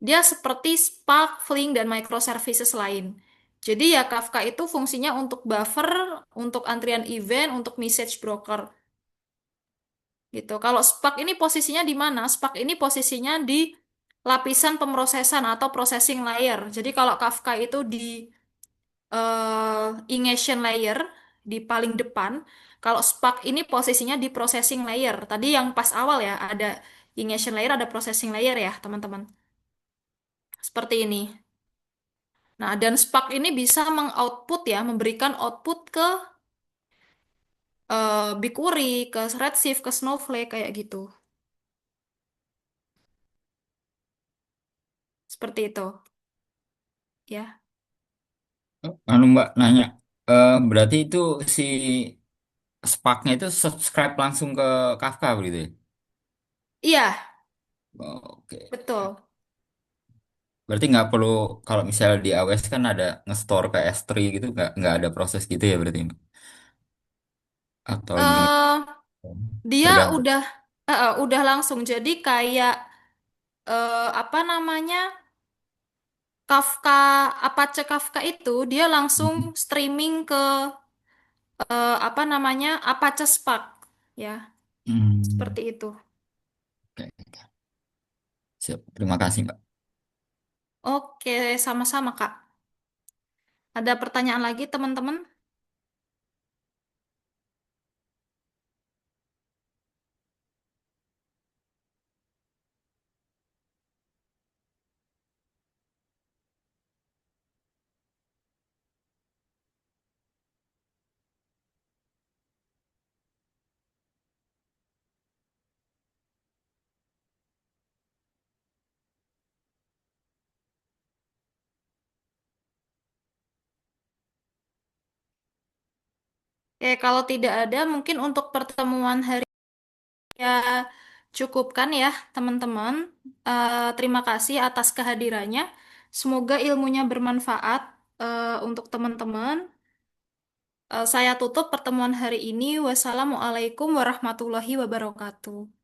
S1: dia seperti Spark, Flink, dan microservices lain. Jadi ya Kafka itu fungsinya untuk buffer, untuk antrian event, untuk message broker. Gitu. Kalau Spark ini posisinya di mana? Spark ini posisinya di lapisan pemrosesan atau processing layer. Jadi kalau Kafka itu di ingestion layer di paling depan. Kalau Spark ini posisinya di processing layer. Tadi yang pas awal ya, ada ingestion layer, ada processing layer ya, teman-teman. Seperti ini. Nah, dan Spark ini bisa mengoutput ya, memberikan output ke BigQuery, ke Redshift, ke Snowflake kayak gitu. Seperti itu, ya.
S2: Anu Mbak nanya, berarti itu si Spark-nya itu subscribe langsung ke Kafka begitu ya?
S1: Iya,
S2: Oke.
S1: betul.
S2: Berarti nggak perlu kalau misalnya di AWS kan ada nge-store ke S3 gitu nggak ada proses gitu ya berarti Mbak? Atau gimana?
S1: eh Dia
S2: Tergantung.
S1: udah langsung jadi kayak apa namanya? Kafka, Apache Kafka itu dia langsung streaming ke apa namanya Apache Spark ya
S2: Hmm,
S1: seperti itu.
S2: oke. Siap. Terima kasih Mbak.
S1: Oke, sama-sama Kak. Ada pertanyaan lagi teman-teman? Oke, kalau tidak ada mungkin untuk pertemuan hari ya cukupkan ya teman-teman. Terima kasih atas kehadirannya. Semoga ilmunya bermanfaat untuk teman-teman. Saya tutup pertemuan hari ini. Wassalamualaikum warahmatullahi wabarakatuh.